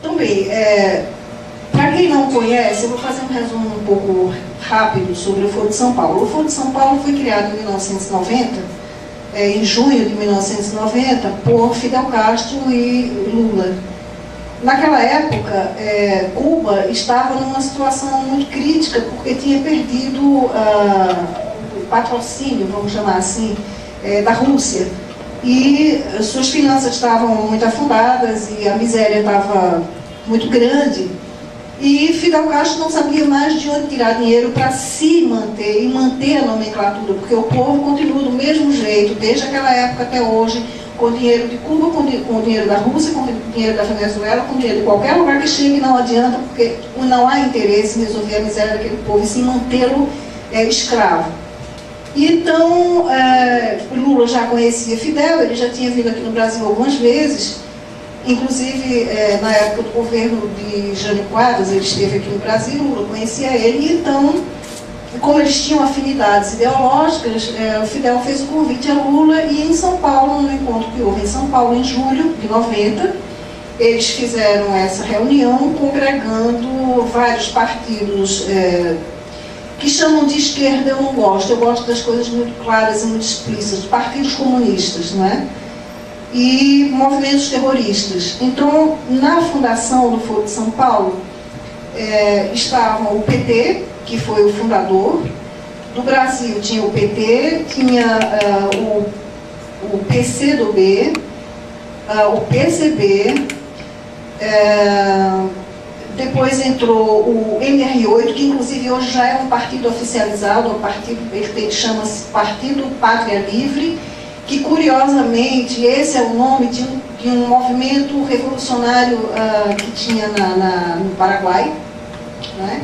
Então, bem, para quem não conhece, eu vou fazer um resumo um pouco rápido sobre o Foro de São Paulo. O Foro de São Paulo foi criado em 1990, em junho de 1990, por Fidel Castro e Lula. Naquela época, Cuba estava numa situação muito crítica, porque tinha perdido o patrocínio, vamos chamar assim, da Rússia. E suas finanças estavam muito afundadas e a miséria estava muito grande. E Fidel Castro não sabia mais de onde tirar dinheiro para se manter e manter a nomenclatura, porque o povo continua do mesmo jeito, desde aquela época até hoje, com dinheiro de Cuba, com dinheiro da Rússia, com dinheiro da Venezuela, com dinheiro de qualquer lugar que chegue, não adianta, porque não há interesse em resolver a miséria daquele povo e sim mantê-lo escravo. E então, Lula já conhecia Fidel, ele já tinha vindo aqui no Brasil algumas vezes, inclusive na época do governo de Jânio Quadros, ele esteve aqui no Brasil, Lula conhecia ele, e então, como eles tinham afinidades ideológicas, o Fidel fez o convite a Lula, e em São Paulo, no encontro que houve em São Paulo em julho de 90, eles fizeram essa reunião congregando vários partidos que chamam de esquerda. Eu não gosto, eu gosto das coisas muito claras e muito explícitas, partidos comunistas, não é? E movimentos terroristas. Então, na fundação do Foro de São Paulo, estavam o PT, que foi o fundador. Do Brasil tinha o PT, tinha o PCdoB, o PCB, depois entrou o MR8, que inclusive hoje já é um partido oficializado, ele chama-se Partido Pátria Livre, que curiosamente esse é o nome de um movimento revolucionário que tinha no Paraguai, né?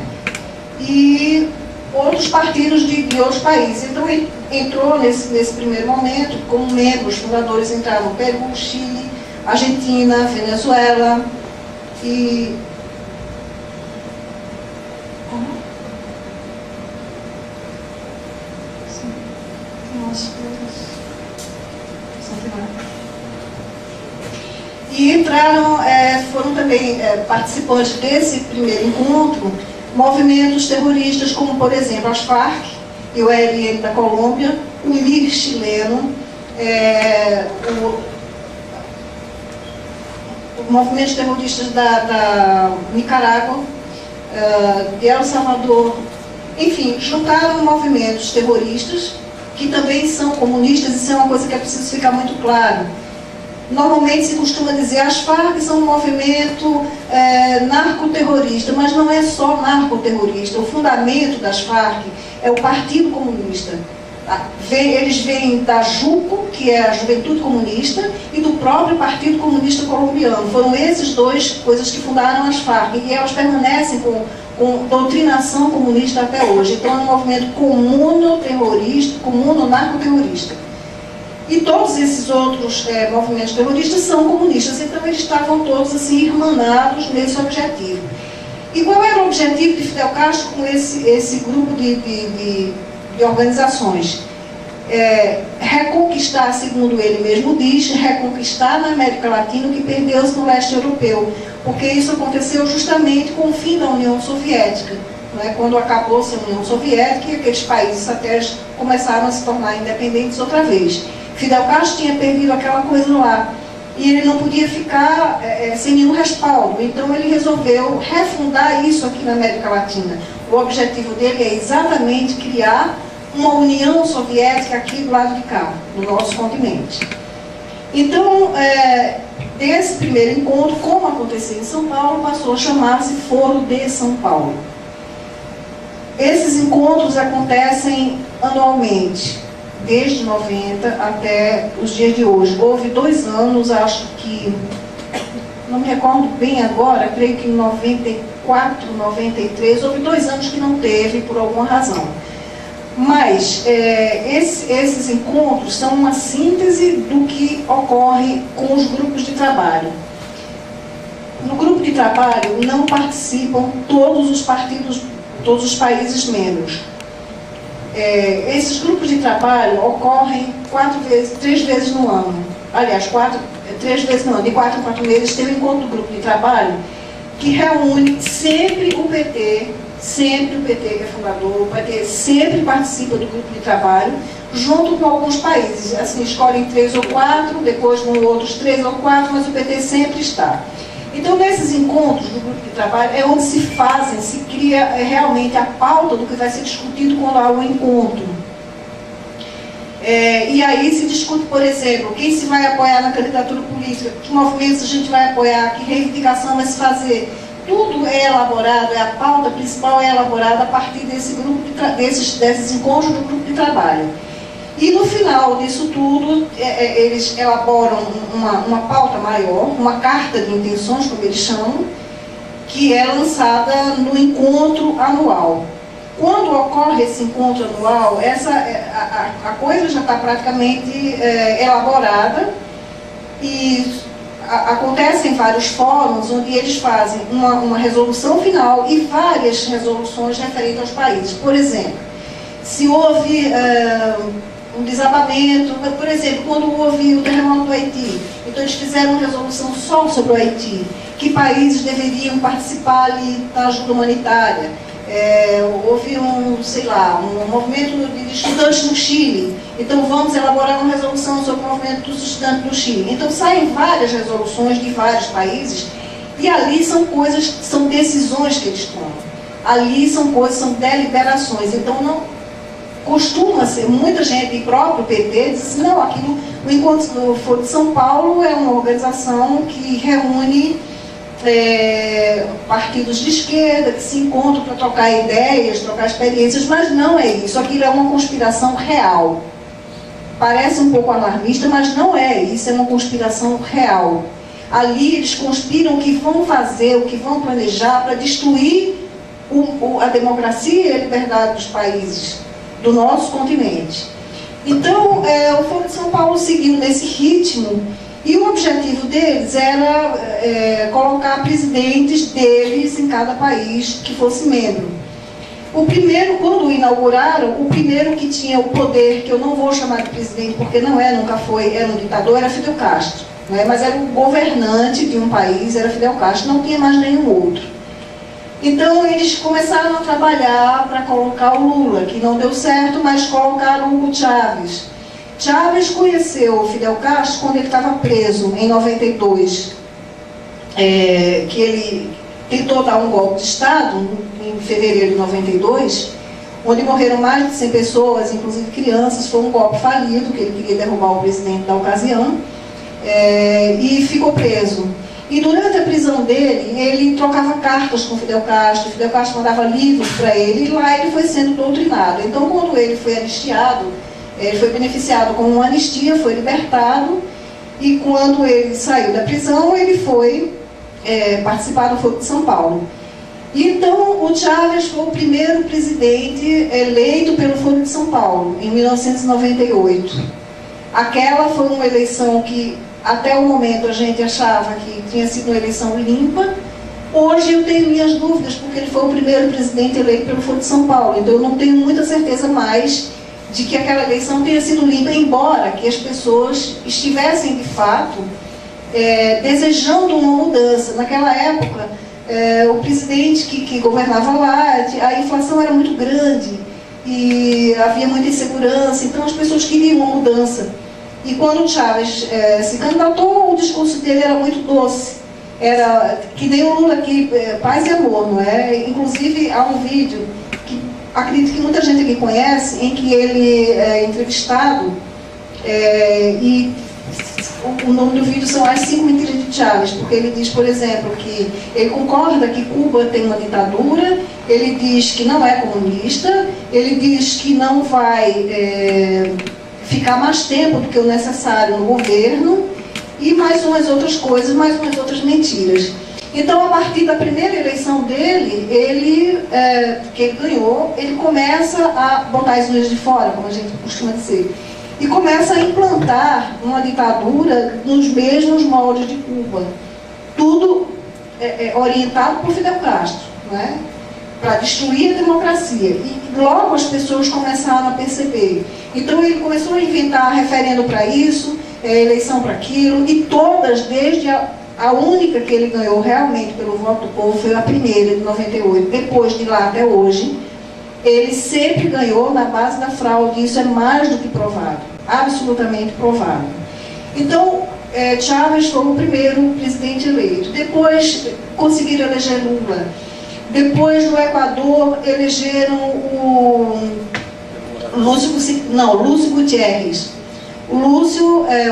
E outros partidos de outros países. Então ele entrou nesse primeiro momento, como membros fundadores entraram Peru, Chile, Argentina, Venezuela e... E entraram, foram também participantes desse primeiro encontro, movimentos terroristas como, por exemplo, as Farc e o ELN da Colômbia, o MIR chileno, movimentos terroristas da Nicarágua, de El Salvador, enfim, juntaram movimentos terroristas que também são comunistas. Isso é uma coisa que é preciso ficar muito claro. Normalmente se costuma dizer as Farc são um movimento narcoterrorista, mas não é só narcoterrorista. O fundamento das Farc é o Partido Comunista. Eles vêm da JUCO, que é a Juventude Comunista, e do próprio Partido Comunista Colombiano. Foram esses dois coisas que fundaram as Farc, e elas permanecem com doutrinação comunista até hoje. Então é um movimento comuno-terrorista, comuno-narcoterrorista. E todos esses outros movimentos terroristas são comunistas, então eles estavam todos assim irmanados nesse objetivo. E qual era o objetivo de Fidel Castro com esse grupo de organizações? Reconquistar, segundo ele mesmo diz, reconquistar na América Latina o que perdeu-se no leste europeu, porque isso aconteceu justamente com o fim da União Soviética, né? Quando acabou-se a União Soviética e aqueles países satélites começaram a se tornar independentes outra vez. Fidel Castro tinha perdido aquela coisa lá, e ele não podia ficar sem nenhum respaldo, então ele resolveu refundar isso aqui na América Latina. O objetivo dele é exatamente criar uma União Soviética aqui do lado de cá, no nosso continente. Então, desse primeiro encontro, como aconteceu em São Paulo, passou a chamar-se Foro de São Paulo. Esses encontros acontecem anualmente, desde 90 até os dias de hoje. Houve 2 anos, acho que, não me recordo bem agora, creio que em 94, 93, houve 2 anos que não teve, por alguma razão. Mas esses encontros são uma síntese do que ocorre com os grupos de trabalho. No grupo de trabalho não participam todos os partidos, todos os países membros. Esses grupos de trabalho ocorrem 3 vezes no ano. Aliás, 3 vezes no ano, de 4 em 4 meses tem um encontro do grupo de trabalho, que reúne sempre o PT que é fundador, o PT sempre participa do grupo de trabalho, junto com alguns países, assim, escolhem 3 ou 4, depois vão outros 3 ou 4, mas o PT sempre está. Então, nesses encontros do grupo de trabalho, é onde se cria realmente a pauta do que vai ser discutido quando há um encontro. E aí se discute, por exemplo, quem se vai apoiar na candidatura política, que movimentos a gente vai apoiar, que reivindicação vai se fazer. Tudo é elaborado, a pauta principal é elaborada a partir desse grupo desses encontros do grupo de trabalho. E no final disso tudo, eles elaboram uma pauta maior, uma carta de intenções, como eles chamam, que é lançada no encontro anual. Quando ocorre esse encontro anual, a coisa já está praticamente elaborada e acontecem vários fóruns onde eles fazem uma resolução final e várias resoluções referentes aos países. Por exemplo, se houve um desabamento, por exemplo, quando houve o terremoto do Haiti, então eles fizeram uma resolução só sobre o Haiti, que países deveriam participar ali da ajuda humanitária. Houve um movimento de estudantes no Chile, então vamos elaborar uma resolução sobre o movimento dos estudantes no Chile. Então saem várias resoluções de vários países e ali são são decisões que eles tomam. Ali são deliberações. Então não costuma ser, muita gente, e próprio PT, diz assim, não, aquilo, o Encontro do Foro de São Paulo é uma organização que reúne partidos de esquerda que se encontram para trocar ideias, trocar experiências, mas não é isso. Aquilo é uma conspiração real. Parece um pouco alarmista, mas não é isso, é uma conspiração real. Ali eles conspiram o que vão fazer, o que vão planejar para destruir a democracia e a liberdade dos países do nosso continente. Então, o Foro de São Paulo seguiu nesse ritmo. E o objetivo deles era colocar presidentes deles em cada país que fosse membro. O primeiro, quando inauguraram, o primeiro que tinha o poder, que eu não vou chamar de presidente, porque nunca foi, era um ditador, era Fidel Castro. Mas era o governante de um país, era Fidel Castro, não tinha mais nenhum outro. Então eles começaram a trabalhar para colocar o Lula, que não deu certo, mas colocaram o Hugo Chávez. Chávez conheceu o Fidel Castro quando ele estava preso, em 92, que ele tentou dar um golpe de Estado, em fevereiro de 92, onde morreram mais de 100 pessoas, inclusive crianças. Foi um golpe falido, que ele queria derrubar o presidente da ocasião, e ficou preso. E durante a prisão dele, ele trocava cartas com Fidel Castro mandava livros para ele, e lá ele foi sendo doutrinado. Então, quando ele foi anistiado, ele foi beneficiado com uma anistia, foi libertado, e quando ele saiu da prisão, ele foi participar do Foro de São Paulo. Então, o Chávez foi o primeiro presidente eleito pelo Foro de São Paulo, em 1998. Aquela foi uma eleição que, até o momento, a gente achava que tinha sido uma eleição limpa. Hoje eu tenho minhas dúvidas, porque ele foi o primeiro presidente eleito pelo Foro de São Paulo. Então, eu não tenho muita certeza mais de que aquela eleição tenha sido limpa, embora que as pessoas estivessem, de fato, desejando uma mudança. Naquela época, o presidente que governava lá, a inflação era muito grande e havia muita insegurança, então as pessoas queriam uma mudança. E quando o Chávez se candidatou, o discurso dele era muito doce. Era que nem o Lula aqui, paz e amor, não é? Inclusive, há um vídeo que acredito que muita gente aqui conhece, em que ele é entrevistado, e o nome do vídeo são As 5 Mentiras de Chávez, porque ele diz, por exemplo, que ele concorda que Cuba tem uma ditadura, ele diz que não é comunista, ele diz que não vai ficar mais tempo do que o necessário no governo, e mais umas outras coisas, mais umas outras mentiras. Então, a partir da primeira eleição dele, que ele ganhou, ele começa a botar as unhas de fora, como a gente costuma dizer, e começa a implantar uma ditadura nos mesmos moldes de Cuba. Tudo orientado por Fidel Castro, né? Para destruir a democracia. E logo as pessoas começaram a perceber. Então ele começou a inventar referendo para isso, eleição para aquilo, e todas, desde a A única que ele ganhou realmente pelo voto do povo foi a primeira, de 98. Depois de lá até hoje, ele sempre ganhou na base da fraude. Isso é mais do que provado, absolutamente provado. Então, Chávez foi o primeiro presidente eleito. Depois conseguiram eleger Lula. Depois, no Equador, elegeram o Lúcio Gutierrez. O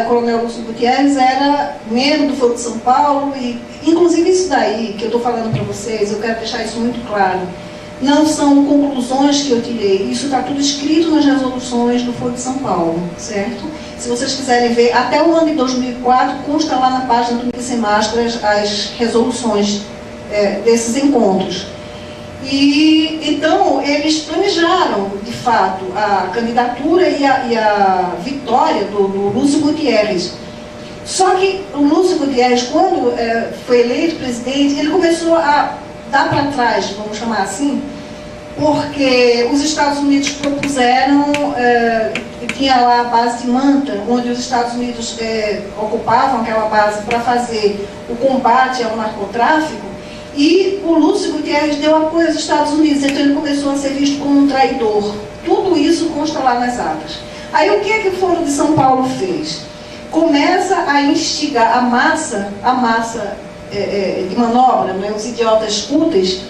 coronel Lúcio Gutierrez era membro do Foro de São Paulo, e inclusive isso daí que eu estou falando para vocês, eu quero deixar isso muito claro, não são conclusões que eu tirei, isso está tudo escrito nas resoluções do Foro de São Paulo, certo? Se vocês quiserem ver, até o ano de 2004, consta lá na página do Ninguém Sem Máscaras as resoluções desses encontros. E então eles planejaram, de fato, a candidatura e a vitória do Lúcio Gutierrez. Só que o Lúcio Gutierrez, quando foi eleito presidente, ele começou a dar para trás, vamos chamar assim, porque os Estados Unidos propuseram, tinha lá a base de Manta, onde os Estados Unidos ocupavam aquela base para fazer o combate ao narcotráfico. E o Lúcio Gutierrez deu apoio aos Estados Unidos, então ele começou a ser visto como um traidor. Tudo isso consta lá nas atas. Aí o que é que o Foro de São Paulo fez? Começa a instigar a massa de manobra, né, os idiotas úteis,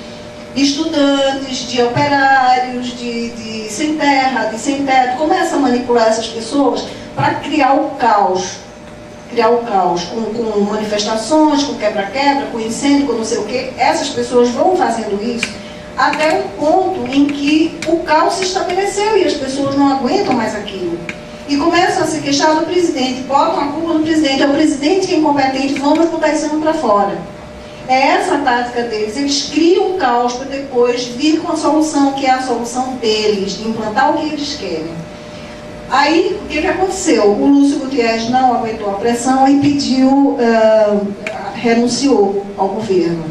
de estudantes, de operários, de sem terra, de sem teto, começa a manipular essas pessoas para criar o caos. Com manifestações, com quebra-quebra, com incêndio, com não sei o quê. Essas pessoas vão fazendo isso até um ponto em que o caos se estabeleceu e as pessoas não aguentam mais aquilo. E começam a se queixar do presidente, botam a culpa no presidente, é o presidente que é incompetente, vamos botar esse ano para fora. É essa a tática deles, eles criam o caos para depois vir com a solução, que é a solução deles, de implantar o que eles querem. Aí, o que aconteceu? O Lúcio Gutierrez não aguentou a pressão e pediu, renunciou ao governo.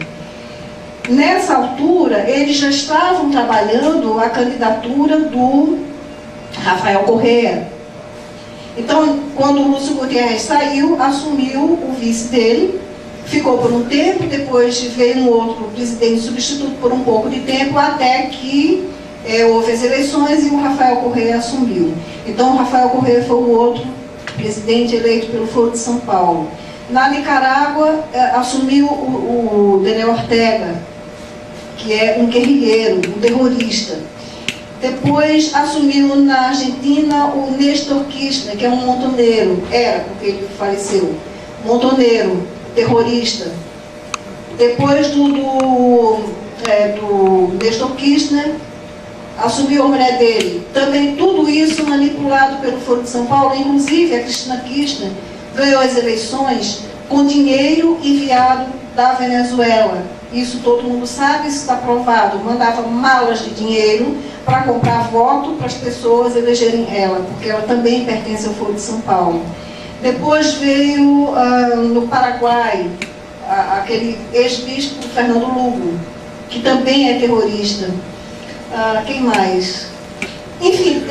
Nessa altura, eles já estavam trabalhando a candidatura do Rafael Correa. Então, quando o Lúcio Gutierrez saiu, assumiu o vice dele, ficou por um tempo, depois veio um outro presidente substituto por um pouco de tempo, até que houve as eleições e o Rafael Correa assumiu. Então, o Rafael Correa foi o outro presidente eleito pelo Foro de São Paulo. Na Nicarágua, assumiu o Daniel Ortega, que é um guerrilheiro, um terrorista. Depois, assumiu na Argentina o Néstor Kirchner, que é um montoneiro, porque ele faleceu, montoneiro, terrorista. Depois do Néstor Kirchner, assumiu a mulher dele. Também tudo isso manipulado pelo Foro de São Paulo, inclusive a Cristina Kirchner ganhou as eleições com dinheiro enviado da Venezuela. Isso todo mundo sabe, isso está provado. Mandava malas de dinheiro para comprar voto para as pessoas elegerem ela, porque ela também pertence ao Foro de São Paulo. Depois veio no Paraguai, aquele ex-bispo Fernando Lugo, que também é terrorista. Quem mais? Enfim,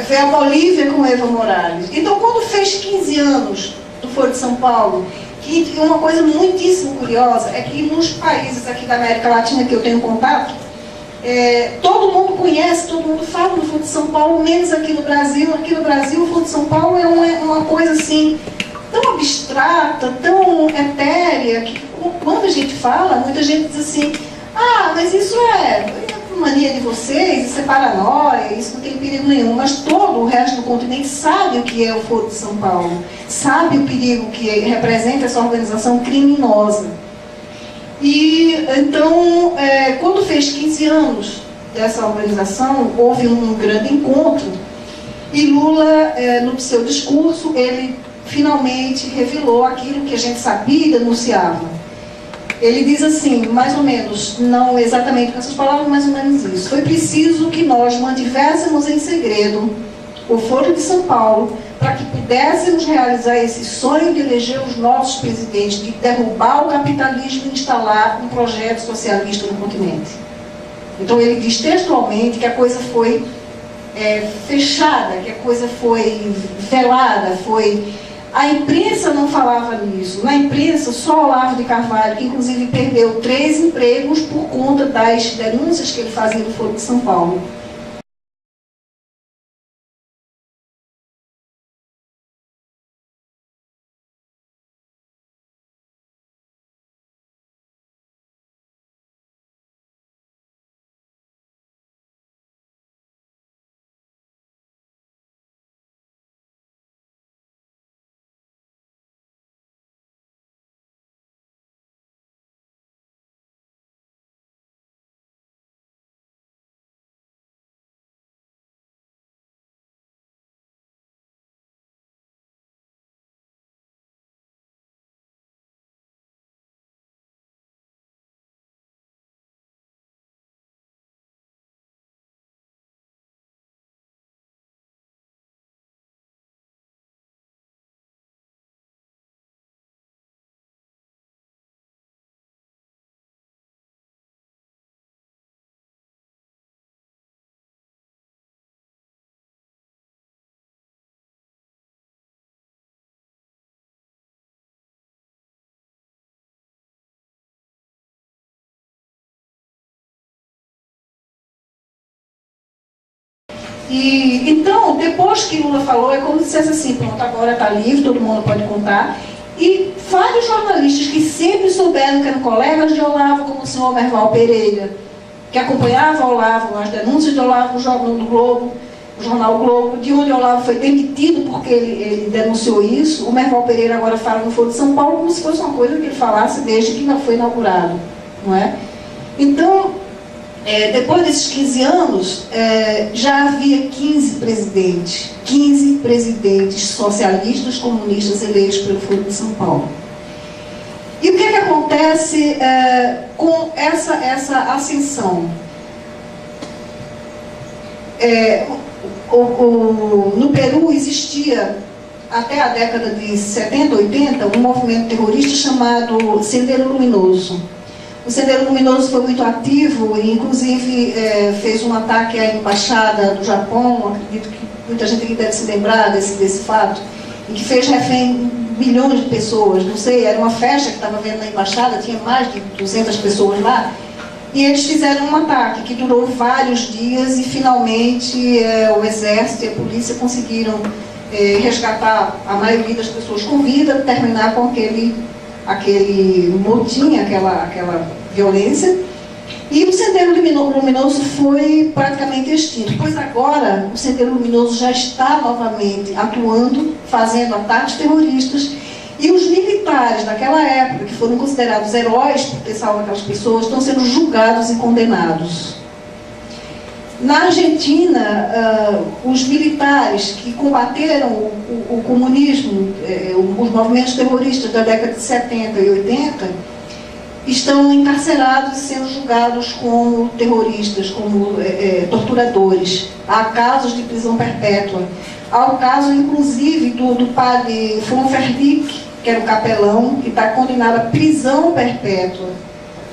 foi a Bolívia com Evo Morales. Então, quando fez 15 anos do Foro de São Paulo, que uma coisa muitíssimo curiosa é que nos países aqui da América Latina que eu tenho contato, todo mundo conhece, todo mundo fala do Foro de São Paulo, menos aqui no Brasil. Aqui no Brasil, o Foro de São Paulo é uma coisa assim, tão abstrata, tão etérea, que quando a gente fala, muita gente diz assim: mas isso é mania de vocês, isso é paranoia, isso não tem perigo nenhum. Mas todo o resto do continente sabe o que é o Foro de São Paulo, sabe o perigo que representa essa organização criminosa. E então, quando fez 15 anos dessa organização, houve um grande encontro e Lula, no seu discurso, ele finalmente revelou aquilo que a gente sabia e denunciava. Ele diz assim, mais ou menos, não exatamente com essas palavras, mais ou menos isso: foi preciso que nós mantivéssemos em segredo o Foro de São Paulo para que pudéssemos realizar esse sonho de eleger os nossos presidentes, de derrubar o capitalismo e instalar um projeto socialista no continente. Então ele diz textualmente que a coisa foi fechada, que a coisa foi velada, foi A imprensa não falava nisso. Na imprensa, só Olavo de Carvalho, que inclusive perdeu 3 empregos por conta das denúncias que ele fazia no Foro de São Paulo. E, então, depois que Lula falou, é como se dissesse assim, pronto, agora está livre, todo mundo pode contar. E vários jornalistas que sempre souberam que eram colegas de Olavo, como o senhor Merval Pereira, que acompanhava Olavo, as denúncias de Olavo no Jornal do Globo, o Jornal Globo, de onde Olavo foi demitido porque ele denunciou isso. O Merval Pereira agora fala no Foro de São Paulo como se fosse uma coisa que ele falasse desde que não foi inaugurado, não é? Então, depois desses 15 anos, já havia 15 presidentes socialistas, comunistas eleitos pelo Foro de São Paulo. E o que acontece com essa ascensão? No Peru existia, até a década de 70, 80, um movimento terrorista chamado Sendero Luminoso. O Sendero Luminoso foi muito ativo e, inclusive, fez um ataque à embaixada do Japão. Acredito que muita gente aqui deve se lembrar desse fato, e que fez refém milhões de pessoas. Não sei, era uma festa que estava havendo na embaixada, tinha mais de 200 pessoas lá, e eles fizeram um ataque que durou vários dias e, finalmente, o exército e a polícia conseguiram resgatar a maioria das pessoas com vida, terminar com aquele motim, aquela violência, e o Sendero Luminoso foi praticamente extinto, pois agora o Sendero Luminoso já está novamente atuando, fazendo ataques terroristas, e os militares daquela época, que foram considerados heróis por ter salvo aquelas pessoas, estão sendo julgados e condenados. Na Argentina, os militares que combateram o comunismo, os movimentos terroristas da década de 70 e 80, estão encarcerados e sendo julgados como terroristas, como torturadores. Há casos de prisão perpétua. Há o caso, inclusive, do padre Fonferdic, que era o capelão, que está condenado à prisão perpétua,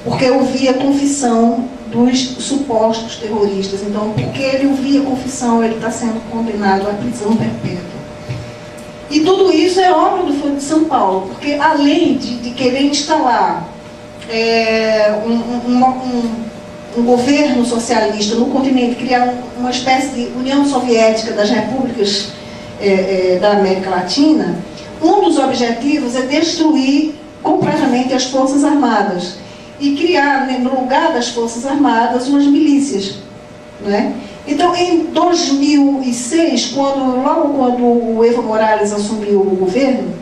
porque ouvia a confissão dos supostos terroristas. Então, porque ele ouvia a confissão, ele está sendo condenado à prisão perpétua. E tudo isso é obra do Foro de São Paulo, porque além de querer instalar um governo socialista no continente, criar uma espécie de União Soviética das repúblicas da América Latina, um dos objetivos é destruir completamente as Forças Armadas e criar, no lugar das Forças Armadas, umas milícias, né? Então, em 2006, logo quando o Evo Morales assumiu o governo,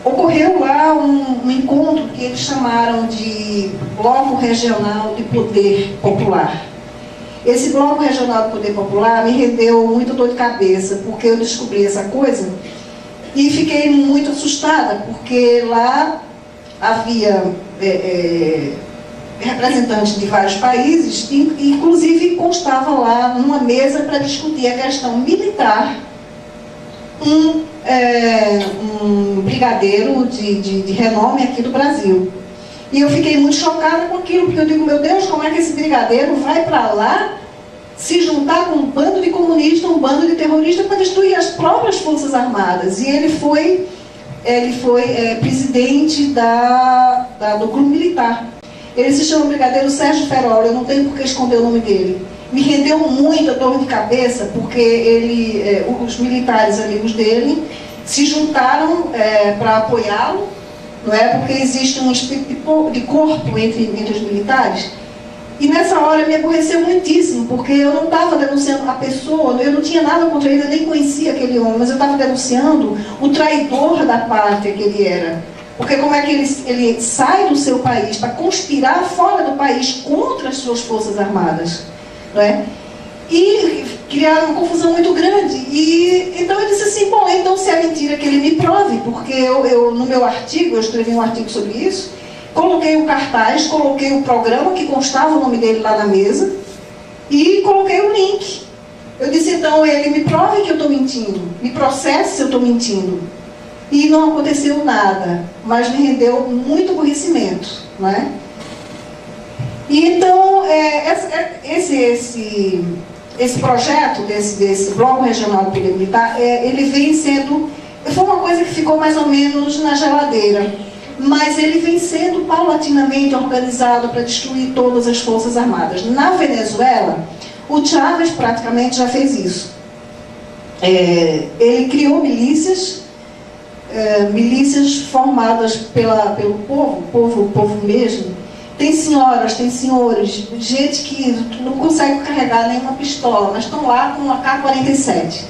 ocorreu lá um encontro que eles chamaram de Bloco Regional de Poder Popular. Esse Bloco Regional de Poder Popular me rendeu muita dor de cabeça, porque eu descobri essa coisa e fiquei muito assustada, porque lá havia representantes de vários países, e inclusive constava lá numa mesa para discutir a questão militar um brigadeiro de renome aqui do Brasil. E eu fiquei muito chocada com aquilo, porque eu digo, meu Deus, como é que esse brigadeiro vai para lá se juntar com um bando de comunistas, um bando de terroristas para destruir as próprias Forças Armadas. E ele foi presidente do clube militar. Ele se chama Brigadeiro Sérgio Ferola, eu não tenho por que esconder o nome dele. Me rendeu muito a dor de cabeça, porque os militares amigos dele se juntaram para apoiá-lo, não é? Porque existe um espírito de corpo entre os militares. E nessa hora me aborreceu muitíssimo, porque eu não estava denunciando a pessoa, eu não tinha nada contra ele, eu nem conhecia aquele homem, mas eu estava denunciando o traidor da pátria que ele era. Porque como é que ele sai do seu país para conspirar fora do país contra as suas Forças Armadas, não é? E criaram uma confusão muito grande. E então eu disse assim, bom, então se é mentira que ele me prove, porque eu no meu artigo, eu escrevi um artigo sobre isso, coloquei o cartaz, coloquei o programa que constava o nome dele lá na mesa e coloquei o link. Eu disse, então, ele me prove que eu estou mentindo, me processe se eu estou mentindo. E não aconteceu nada, mas me rendeu muito aborrecimento, não é? E então, esse projeto desse Bloco Regional do Poder Militar, ele vem sendo, foi uma coisa que ficou mais ou menos na geladeira, mas ele vem sendo paulatinamente organizado para destruir todas as Forças Armadas. Na Venezuela, o Chávez praticamente já fez isso. Ele criou milícias formadas pelo povo mesmo. Tem senhoras, tem senhores, gente que não consegue carregar nenhuma pistola, mas estão lá com uma AK-47.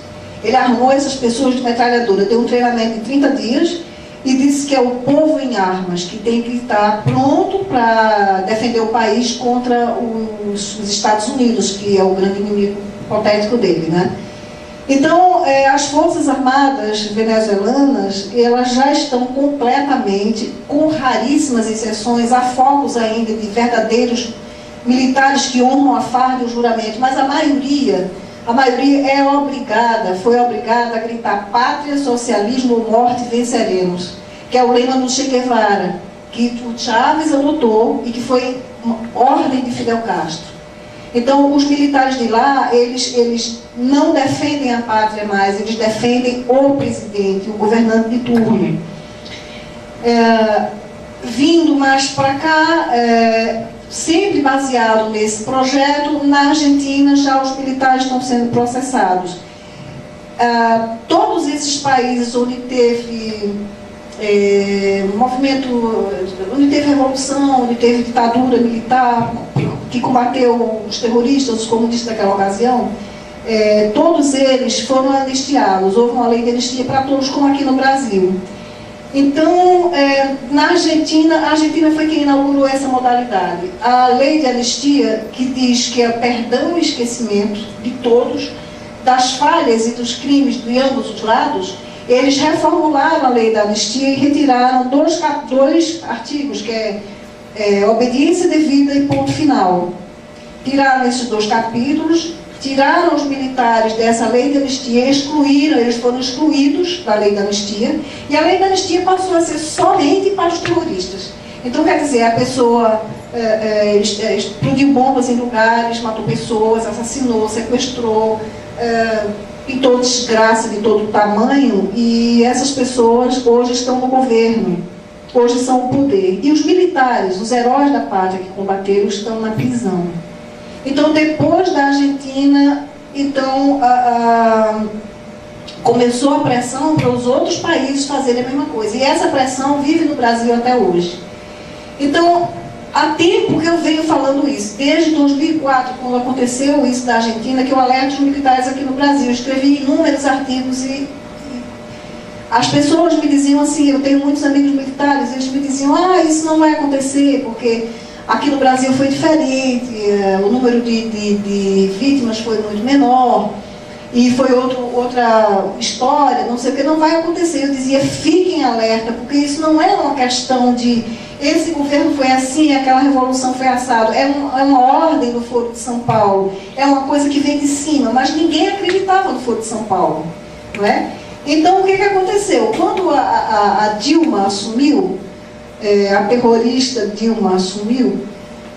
Ele armou essas pessoas de metralhadora, deu um treinamento de 30 dias e disse que é o povo em armas, que tem que estar pronto para defender o país contra os Estados Unidos, que é o grande inimigo hipotético dele, né? Então, as Forças Armadas venezuelanas, elas já estão completamente, com raríssimas exceções, há focos ainda de verdadeiros militares que honram a farda e o juramento, mas a maioria foi obrigada a gritar pátria, socialismo ou morte, venceremos, que é o lema do Che Guevara, que o Chávez adotou e que foi uma ordem de Fidel Castro. Então, os militares de lá, eles não defendem a pátria mais, eles defendem o presidente, o governante de turno. Vindo mais para cá, sempre baseado nesse projeto, na Argentina já os militares estão sendo processados. Todos esses países onde teve movimento, onde teve revolução, onde teve ditadura militar, que combateu os terroristas, os comunistas daquela ocasião, todos eles foram anistiados. Houve uma lei de anistia para todos, como aqui no Brasil. Então, na Argentina, a Argentina foi quem inaugurou essa modalidade. A lei de anistia, que diz que é perdão e esquecimento de todos, das falhas e dos crimes de ambos os lados, eles reformularam a lei da anistia e retiraram dois artigos, que é obediência devida e ponto final. Tiraram esses 2 capítulos, tiraram os militares dessa lei de anistia, eles foram excluídos da lei da anistia, e a lei da anistia passou a ser somente para os terroristas. Então, quer dizer, a pessoa explodiu bombas em lugares, matou pessoas, assassinou, sequestrou, pintou desgraça de todo tamanho, e essas pessoas hoje estão no governo, hoje são o poder. E os militares, os heróis da pátria que combateram, estão na prisão. Então, depois da Argentina, começou a pressão para os outros países fazerem a mesma coisa. E essa pressão vive no Brasil até hoje. Então, há tempo que eu venho falando isso. Desde 2004, quando aconteceu isso da Argentina, que eu alerto os militares aqui no Brasil. Eu escrevi inúmeros artigos e as pessoas me diziam assim, eu tenho muitos amigos militares, eles me diziam, isso não vai acontecer, porque aqui no Brasil foi diferente, o número de vítimas foi muito menor, e foi outra história, não sei o que, não vai acontecer. Eu dizia, fiquem alerta, porque isso não é uma questão de esse governo foi assim, aquela revolução foi assado, é uma ordem do Foro de São Paulo, é uma coisa que vem de cima, mas ninguém acreditava no Foro de São Paulo, não é? Então, o que aconteceu? Quando a Dilma assumiu, a terrorista Dilma assumiu,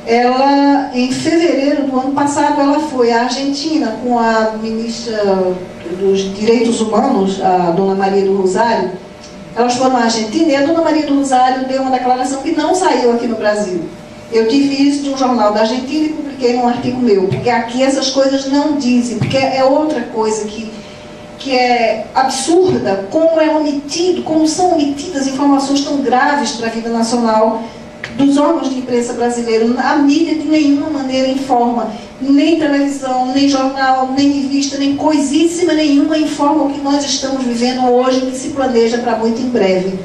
ela, em fevereiro do ano passado, ela foi à Argentina com a ministra dos Direitos Humanos, a Dona Maria do Rosário. Elas foram à Argentina e a Dona Maria do Rosário deu uma declaração que não saiu aqui no Brasil. Eu tive isso de um jornal da Argentina e publiquei num artigo meu, porque aqui essas coisas não dizem, porque é outra coisa que é absurda, como é omitido, como são omitidas informações tão graves para a vida nacional dos órgãos de imprensa brasileiros. A mídia de nenhuma maneira informa, nem televisão, nem jornal, nem revista, nem coisíssima nenhuma informa o que nós estamos vivendo hoje, o que se planeja para muito em breve.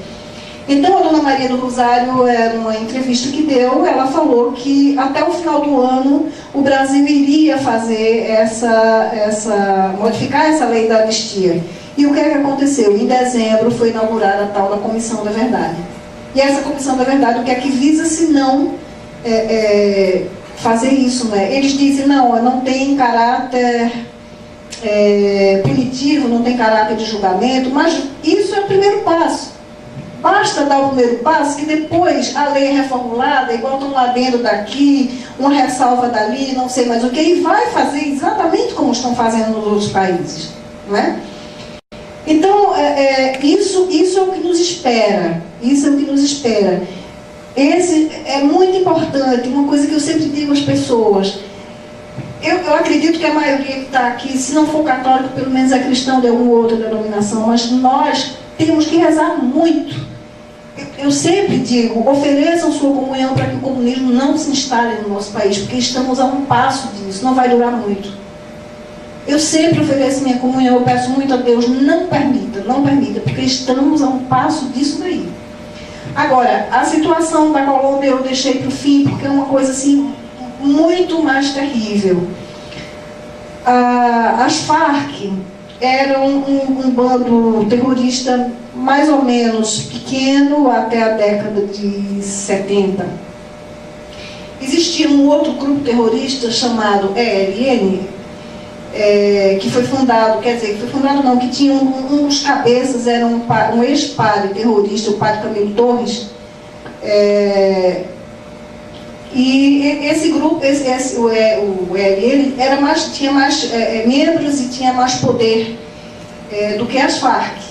Então, a Dona Maria do Rosário, numa entrevista que deu, ela falou que até o final do ano o Brasil iria fazer modificar essa lei da anistia. E o que é que aconteceu? Em dezembro foi inaugurada a tal da Comissão da Verdade. E essa Comissão da Verdade, o que é que visa se não fazer isso, né? Eles dizem, não tem caráter punitivo, não tem caráter de julgamento, mas isso é o primeiro passo. Basta dar o primeiro passo, que depois a lei é reformulada, e botam um adendo daqui, uma ressalva dali, não sei mais o que, e vai fazer exatamente como estão fazendo nos outros países, não é? Então, isso é o que nos espera, isso é o que nos espera. Esse é muito importante, uma coisa que eu sempre digo às pessoas. Eu acredito que a maioria que está aqui, se não for católico, pelo menos é cristão de alguma outra denominação, mas nós temos que rezar muito. Eu sempre digo, ofereçam sua comunhão para que o comunismo não se instale no nosso país, porque estamos a um passo disso, não vai durar muito. Eu sempre ofereço minha comunhão, eu peço muito a Deus, não permita, porque estamos a um passo disso daí. Agora, a situação da Colômbia eu deixei para o fim, porque é uma coisa assim, muito mais terrível. As Farc eram um bando terrorista mais ou menos pequeno até a década de 70. Existia um outro grupo terrorista chamado ELN, que foi fundado, que tinha um dos cabeças, era um ex-padre terrorista, o padre Camilo Torres, e esse grupo, o ELN, tinha mais membros e tinha mais poder do que as Farc.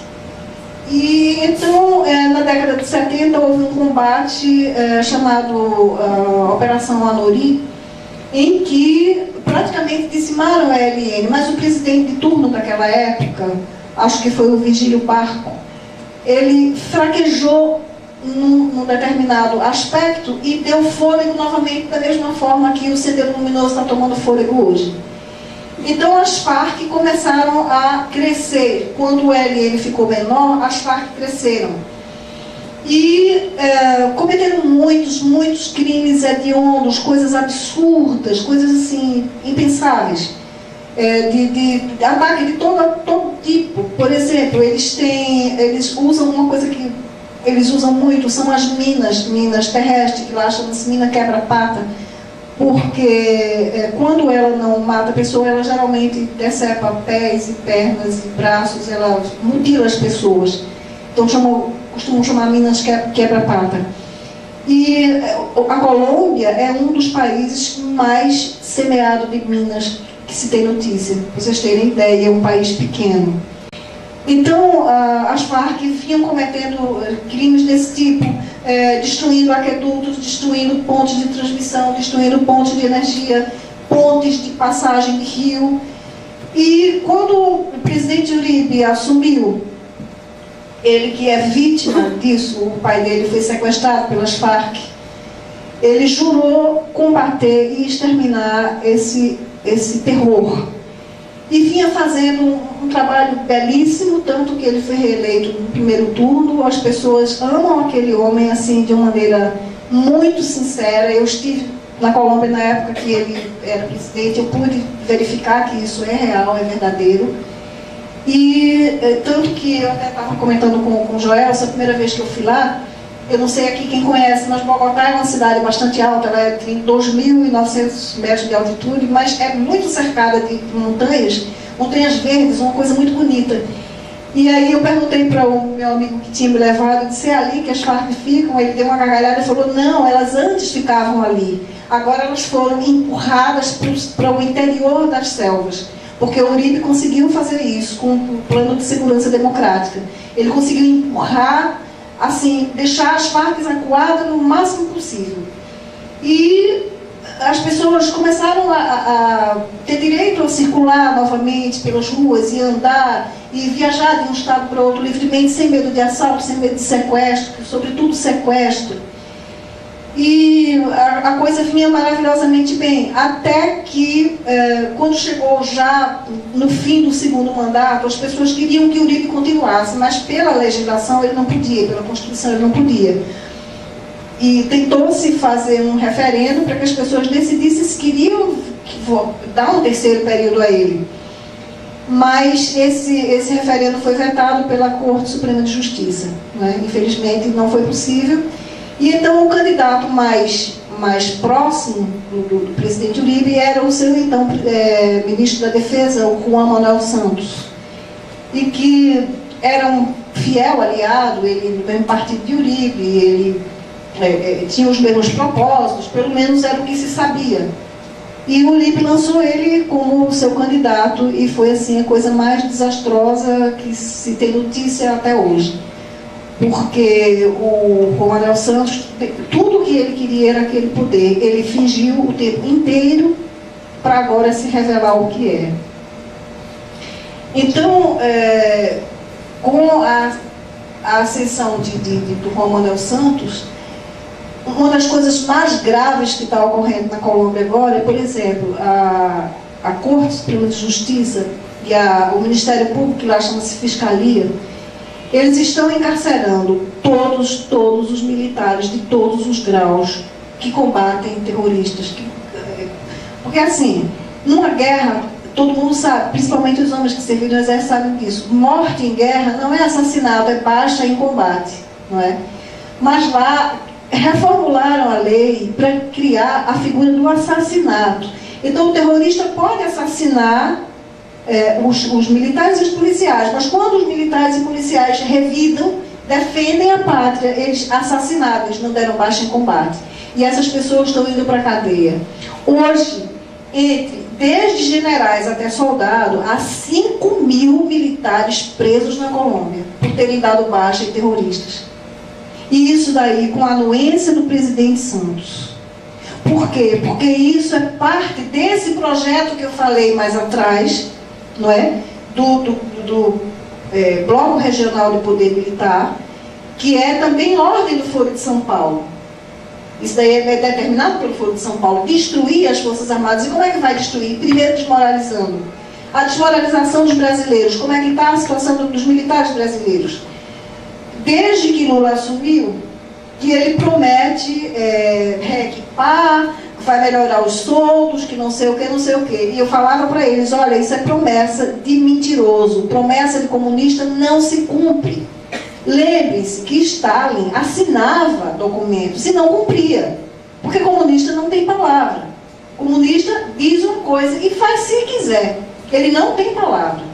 E então, na década de 70, houve um combate chamado Operação Anori, em que praticamente dizimaram a ELN, mas o presidente de turno daquela época, acho que foi o Virgílio Barco, ele fraquejou num determinado aspecto e deu fôlego novamente da mesma forma que o Sendero Luminoso está tomando fôlego hoje. Então as Farc começaram a crescer. Quando o ELN ficou menor, as Farc cresceram. E cometeram muitos crimes hediondos, coisas absurdas, coisas assim, impensáveis. De ataque de todo tipo. Por exemplo, eles usam uma coisa que eles usam muito, são as minas terrestres, que lá chamam-se mina quebra-pata, porque quando ela não mata a pessoa, ela geralmente decepa pés e pernas e braços, ela mutila as pessoas. Então costumam chamar minas quebra-pata. E a Colômbia é um dos países mais semeado de minas que se tem notícia. Para vocês terem ideia, é um país pequeno. Então, as Farc vinham cometendo crimes desse tipo, destruindo aquedutos, destruindo pontes de transmissão, destruindo pontes de energia, pontes de passagem de rio. E quando o presidente Uribe assumiu, ele que é vítima disso, o pai dele foi sequestrado pelas Farc, ele jurou combater e exterminar esse terror. E vinha fazendo um trabalho belíssimo, tanto que ele foi reeleito no primeiro turno. As pessoas amam aquele homem assim de uma maneira muito sincera. Eu estive na Colômbia na época que ele era presidente, eu pude verificar que isso é real, é verdadeiro. E tanto que eu até estava comentando com o Joel, essa primeira vez que eu fui lá, eu não sei aqui quem conhece, mas Bogotá é uma cidade bastante alta, ela tem 2.900 metros de altitude, mas é muito cercada de montanhas verdes, uma coisa muito bonita. E aí eu perguntei para o meu amigo que tinha me levado, eu disse, é ali que as Farc ficam? Ele deu uma gargalhada e falou, não, elas antes ficavam ali. Agora elas foram empurradas para o interior das selvas. Porque o Uribe conseguiu fazer isso com o plano de segurança democrática. Ele conseguiu empurrar, assim, deixar as Farc acuadas no máximo possível. E as pessoas começaram a ter direito a circular novamente pelas ruas e andar e viajar de um estado para outro livremente, sem medo de assalto, sem medo de sequestro, sobretudo sequestro. E a coisa vinha maravilhosamente bem, até que, quando chegou já no fim do segundo mandato, as pessoas queriam que o Uribe continuasse, mas pela legislação ele não podia, pela Constituição ele não podia. E tentou-se fazer um referendo para que as pessoas decidissem se queriam dar um terceiro período a ele. Mas esse referendo foi vetado pela Corte Suprema de Justiça, né? Infelizmente não foi possível. E então o candidato mais próximo do presidente Uribe era o seu então ministro da Defesa, o Juan Manuel Santos, e que era um fiel aliado, ele do mesmo partido de Uribe, ele tinha os mesmos propósitos, pelo menos era o que se sabia. E o Uribe lançou ele como seu candidato e foi assim a coisa mais desastrosa que se tem notícia até hoje. Porque o Juan Manuel Santos, tudo que ele queria era aquele poder. Ele fingiu o tempo inteiro para agora se revelar o que é. Então, com a ascensão do Juan Manuel Santos, uma das coisas mais graves que está ocorrendo na Colômbia agora é, por exemplo, a Corte Suprema de Justiça e o Ministério Público, que lá chama-se Fiscalia, eles estão encarcerando todos os militares de todos os graus que combatem terroristas. Porque, assim, numa guerra, todo mundo sabe, principalmente os homens que serviram no exército sabem disso, morte em guerra não é assassinato, é baixa em combate, não é? Mas lá reformularam a lei para criar a figura do assassinato. Então o terrorista pode assassinar os militares e os policiais, mas quando os militares e policiais revidam, defendem a pátria, eles assassinaram, eles não deram baixa em combate. E essas pessoas estão indo para a cadeia. Hoje, desde generais até soldado, há 5.000 militares presos na Colômbia por terem dado baixa em terroristas. E isso daí com a anuência do presidente Santos. Por quê? Porque isso é parte desse projeto que eu falei mais atrás, não é? Do Bloco Regional de Poder Militar, que é também ordem do Foro de São Paulo. Isso daí é determinado pelo Foro de São Paulo, destruir as Forças Armadas. E como é que vai destruir? Primeiro desmoralizando. A desmoralização dos brasileiros. Como é que está a situação dos militares brasileiros? Desde que Lula assumiu, que ele promete reequipar, vai melhorar os soldos, que não sei o que, não sei o que. E eu falava para eles, olha, isso é promessa de mentiroso, promessa de comunista não se cumpre. Lembre-se que Stalin assinava documentos e não cumpria, porque comunista não tem palavra. Comunista diz uma coisa e faz se quiser, ele não tem palavra.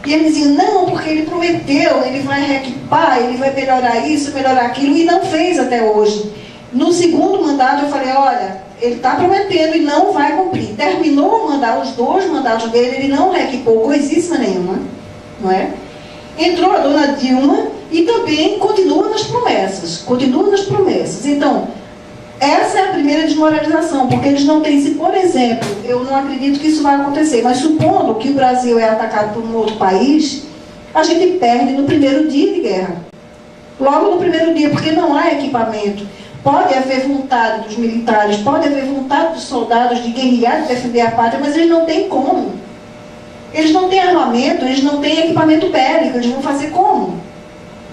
E ele dizia, não, porque ele prometeu, ele vai reequipar, ele vai melhorar isso, melhorar aquilo, e não fez até hoje. No segundo mandato eu falei, olha, ele está prometendo e não vai cumprir. Terminou o mandato, os 2 mandatos dele, ele não reequipou coisíssima nenhuma, não é? Entrou a dona Dilma e também continua nas promessas, Então, essa é a primeira desmoralização, porque eles não têm, se por exemplo, eu não acredito que isso vai acontecer, mas supondo que o Brasil é atacado por um outro país, a gente perde no primeiro dia de guerra. Logo no primeiro dia, porque não há equipamento. Pode haver vontade dos militares, pode haver vontade dos soldados de guerrear, de defender a pátria, mas eles não têm como. Eles não têm armamento, eles não têm equipamento bélico, eles vão fazer como?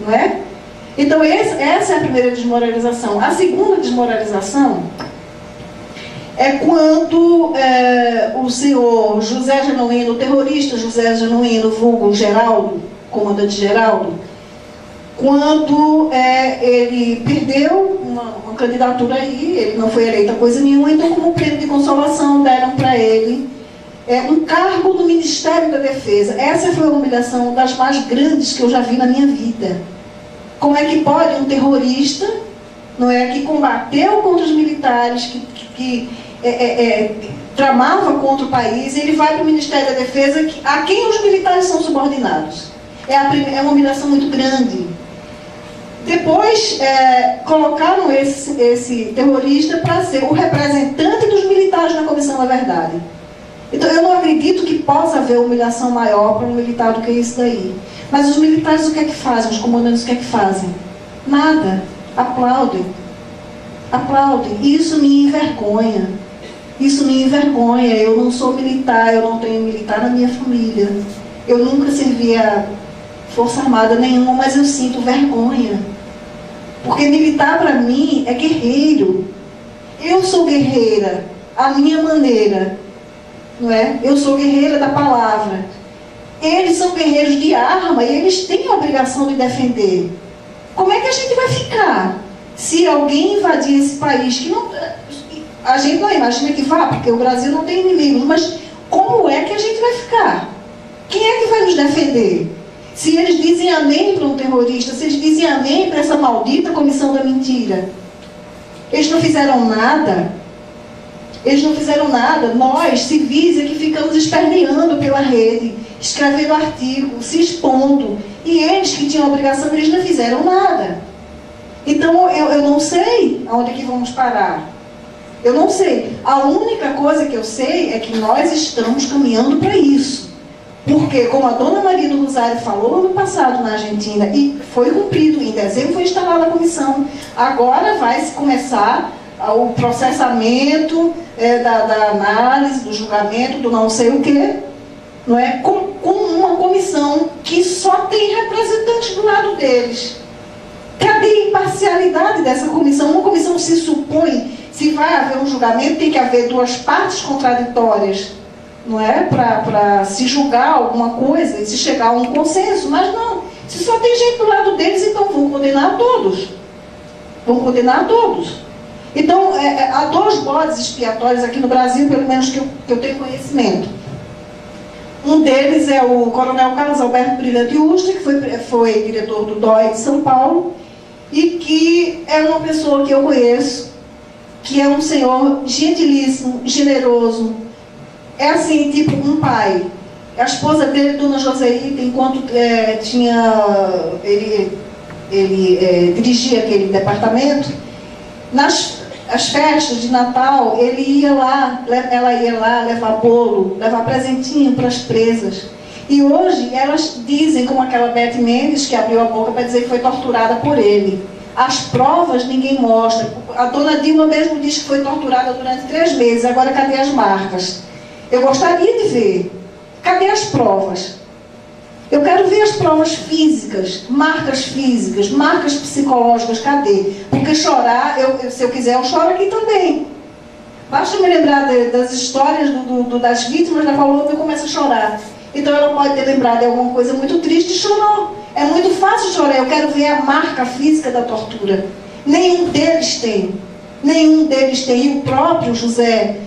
Não é? Então, essa é a primeira desmoralização. A segunda desmoralização é quando o senhor José Genuíno, o terrorista José Genuíno, vulgo Geraldo, comandante Geraldo, quando ele perdeu uma candidatura aí, ele não foi eleito a coisa nenhuma, então como prêmio de consolação deram para ele um cargo no Ministério da Defesa. Essa foi uma humilhação das mais grandes que eu já vi na minha vida. Como é que pode um terrorista, não é, que combateu contra os militares, que tramava contra o país, ele vai para o Ministério da Defesa, a quem os militares são subordinados? É uma humilhação muito grande. Depois, colocaram esse terrorista para ser o representante dos militares na Comissão da Verdade. Então, eu não acredito que possa haver humilhação maior para um militar do que isso daí. Mas os militares, o que é que fazem? Os comandantes, o que é que fazem? Nada. Aplaudem. Aplaudem. E isso me envergonha. Isso me envergonha. Eu não sou militar, eu não tenho militar na minha família. Eu nunca servi a Força Armada nenhuma, mas eu sinto vergonha. Porque militar, para mim, é guerreiro. Eu sou guerreira, à minha maneira. Não é? Eu sou guerreira da palavra. Eles são guerreiros de arma e eles têm a obrigação de defender. Como é que a gente vai ficar se alguém invadir esse país que não... A gente não imagina que vá, porque o Brasil não tem inimigos, mas como é que a gente vai ficar? Quem é que vai nos defender? Se eles dizem amém para um terrorista, se eles dizem amém para essa maldita comissão da mentira, eles não fizeram nada. Eles não fizeram nada. Nós, civis, é que ficamos esperneando pela rede, escrevendo artigos, se expondo. E eles que tinham a obrigação, eles não fizeram nada. Então, eu não sei aonde é que vamos parar. Eu não sei. A única coisa que eu sei é que nós estamos caminhando para isso. Porque, como a Dona Maria do Rosário falou ano passado na Argentina, e foi cumprido, em dezembro foi instalada a comissão, agora vai se começar o processamento da análise, do julgamento, do não sei o quê, não é? Com uma comissão que só tem representantes do lado deles. Cadê a imparcialidade dessa comissão? Uma comissão se supõe, se vai haver um julgamento, tem que haver duas partes contraditórias, não é? Para se julgar alguma coisa e se chegar a um consenso. Mas não, se só tem gente do lado deles, então vão condenar a todos. Vão condenar a todos. Então, há dois bodes expiatórios aqui no Brasil, pelo menos que eu tenho conhecimento. Um deles é o Coronel Carlos Alberto Brilhante Ustra, que foi diretor do DOI de São Paulo, e que é uma pessoa que eu conheço, que é um senhor gentilíssimo, generoso. É assim, tipo um pai. A esposa dele, Dona Joseíta, enquanto ele dirigia aquele departamento, as festas de Natal, ela ia lá levar bolo, levar presentinho para as presas. E hoje elas dizem, como aquela Beth Mendes, que abriu a boca para dizer que foi torturada por ele. As provas ninguém mostra. A Dona Dilma mesmo diz que foi torturada durante 3 meses. Agora, cadê as marcas? Eu gostaria de ver. Cadê as provas? Eu quero ver as provas físicas, marcas psicológicas, cadê? Porque chorar, se eu quiser, eu choro aqui também. Basta me lembrar das histórias das vítimas da Colômbia, eu começo a chorar. Então ela pode ter lembrado de alguma coisa muito triste e chorou. É muito fácil chorar, eu quero ver a marca física da tortura. Nenhum deles tem. Nenhum deles tem. E o próprio José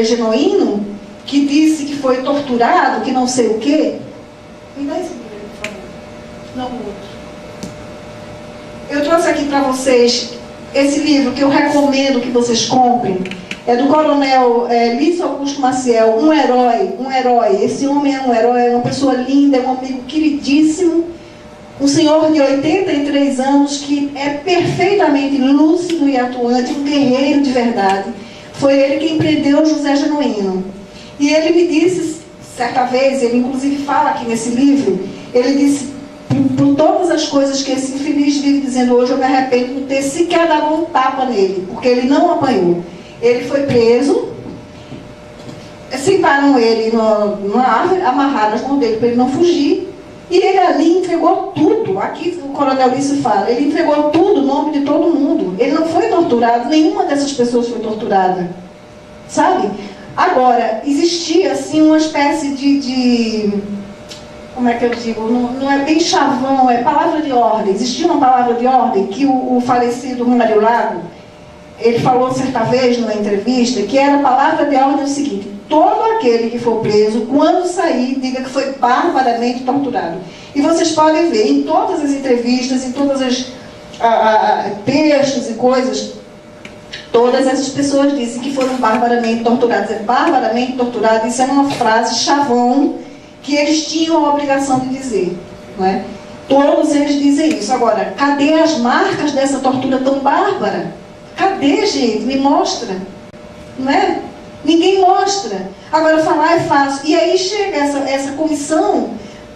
Genuíno, que disse que foi torturado, que não sei o quê. Me dá esse livro, por favor. Não, o outro. Eu trouxe aqui para vocês esse livro que eu recomendo que vocês comprem. É do Coronel Lício Augusto Maciel, um herói. Esse homem é um herói, é uma pessoa linda, é um amigo queridíssimo. Um senhor de 83 anos que é perfeitamente lúcido e atuante, um guerreiro de verdade. Foi ele quem prendeu José Genuíno. E ele me disse, certa vez, ele inclusive fala aqui nesse livro, ele disse, por todas as coisas que esse infeliz vive dizendo hoje, eu me arrependo de não ter sequer dado um tapa nele, porque ele não apanhou. Ele foi preso, sentaram ele numa árvore, amarraram as mãos dele para ele não fugir, e ele ali entregou tudo. Aqui o Coronel Lício fala, ele entregou tudo, o nome de todo mundo. Ele não foi torturado, nenhuma dessas pessoas foi torturada. Sabe? Agora, existia assim uma espécie de como é que eu digo? Não é bem chavão, é palavra de ordem. Existia uma palavra de ordem que o falecido Mário Lago, ele falou certa vez numa entrevista, que era a palavra de ordem o seguinte: todo aquele que for preso, quando sair, diga que foi barbaramente torturado. E vocês podem ver em todas as entrevistas, em todas as textos e coisas, todas essas pessoas dizem que foram barbaramente torturadas. É barbaramente torturado, isso é uma frase chavão que eles tinham a obrigação de dizer, não é? Todos eles dizem isso. Agora, cadê as marcas dessa tortura tão bárbara? Cadê, gente? Me mostra. Não é? Ninguém mostra. Agora, falar é fácil. E aí chega essa comissão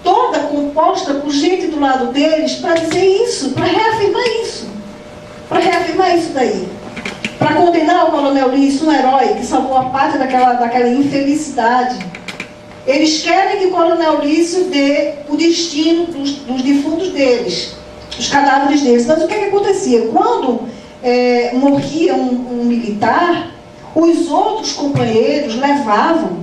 toda composta por gente do lado deles para dizer isso, para reafirmar isso. Para reafirmar isso daí. Para condenar o Coronel Lício, um herói que salvou a pátria daquela infelicidade. Eles querem que o Coronel Lício dê o destino dos defuntos deles, os cadáveres deles. Mas o que acontecia? Quando morria um militar, os outros companheiros levavam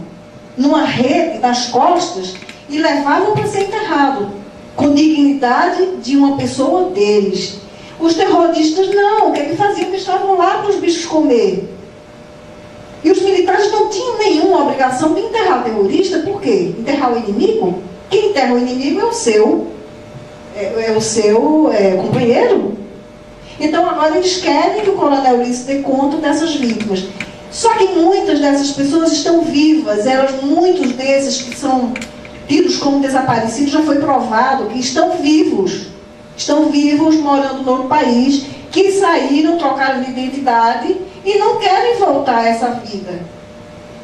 numa rede nas costas e levavam para ser enterrado, com dignidade de uma pessoa deles. Os terroristas não, o que é que faziam? Eles estavam lá para os bichos comer. E os militares não tinham nenhuma obrigação de enterrar o terrorista. Por quê? Enterrar o inimigo? Quem enterra o inimigo é o seu companheiro. Então agora eles querem que o Coronel Lício dê conta dessas vítimas. Só que muitas dessas pessoas estão vivas. Muitos desses que são tidos como desaparecidos, já foi provado que estão vivos. Estão vivos, morando no outro país, que saíram, trocaram de identidade e não querem voltar a essa vida.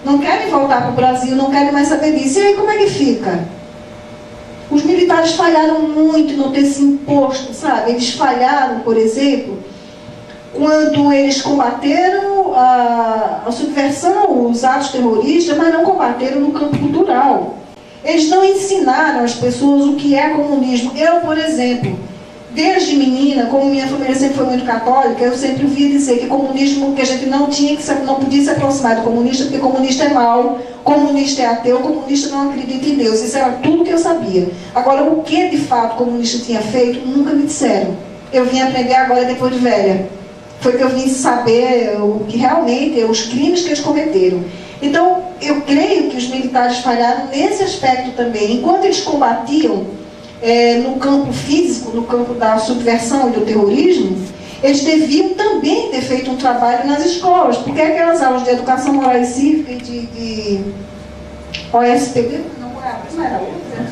Não querem voltar para o Brasil, não querem mais saber disso. E aí como é que fica? Os militares falharam muito em não ter se imposto, sabe? Eles falharam, por exemplo, quando eles combateram a subversão, os atos terroristas, mas não combateram no campo cultural. Eles não ensinaram às pessoas o que é comunismo. Eu, por exemplo, desde menina, como minha família sempre foi muito católica, eu sempre ouvia dizer que comunismo, que a gente não podia se aproximar do comunista, porque comunista é mau, comunista é ateu, comunista não acredita em Deus. Isso era tudo que eu sabia. Agora, o que de fato o comunista tinha feito, nunca me disseram. Eu vim aprender agora depois de velha. Foi que eu vim saber o que realmente, os crimes que eles cometeram. Então, eu creio que os militares falharam nesse aspecto também. Enquanto eles combatiam no campo físico, no campo da subversão e do terrorismo, eles deviam também ter feito um trabalho nas escolas, porque aquelas aulas de educação moral e cívica e de OSPB, não era outra?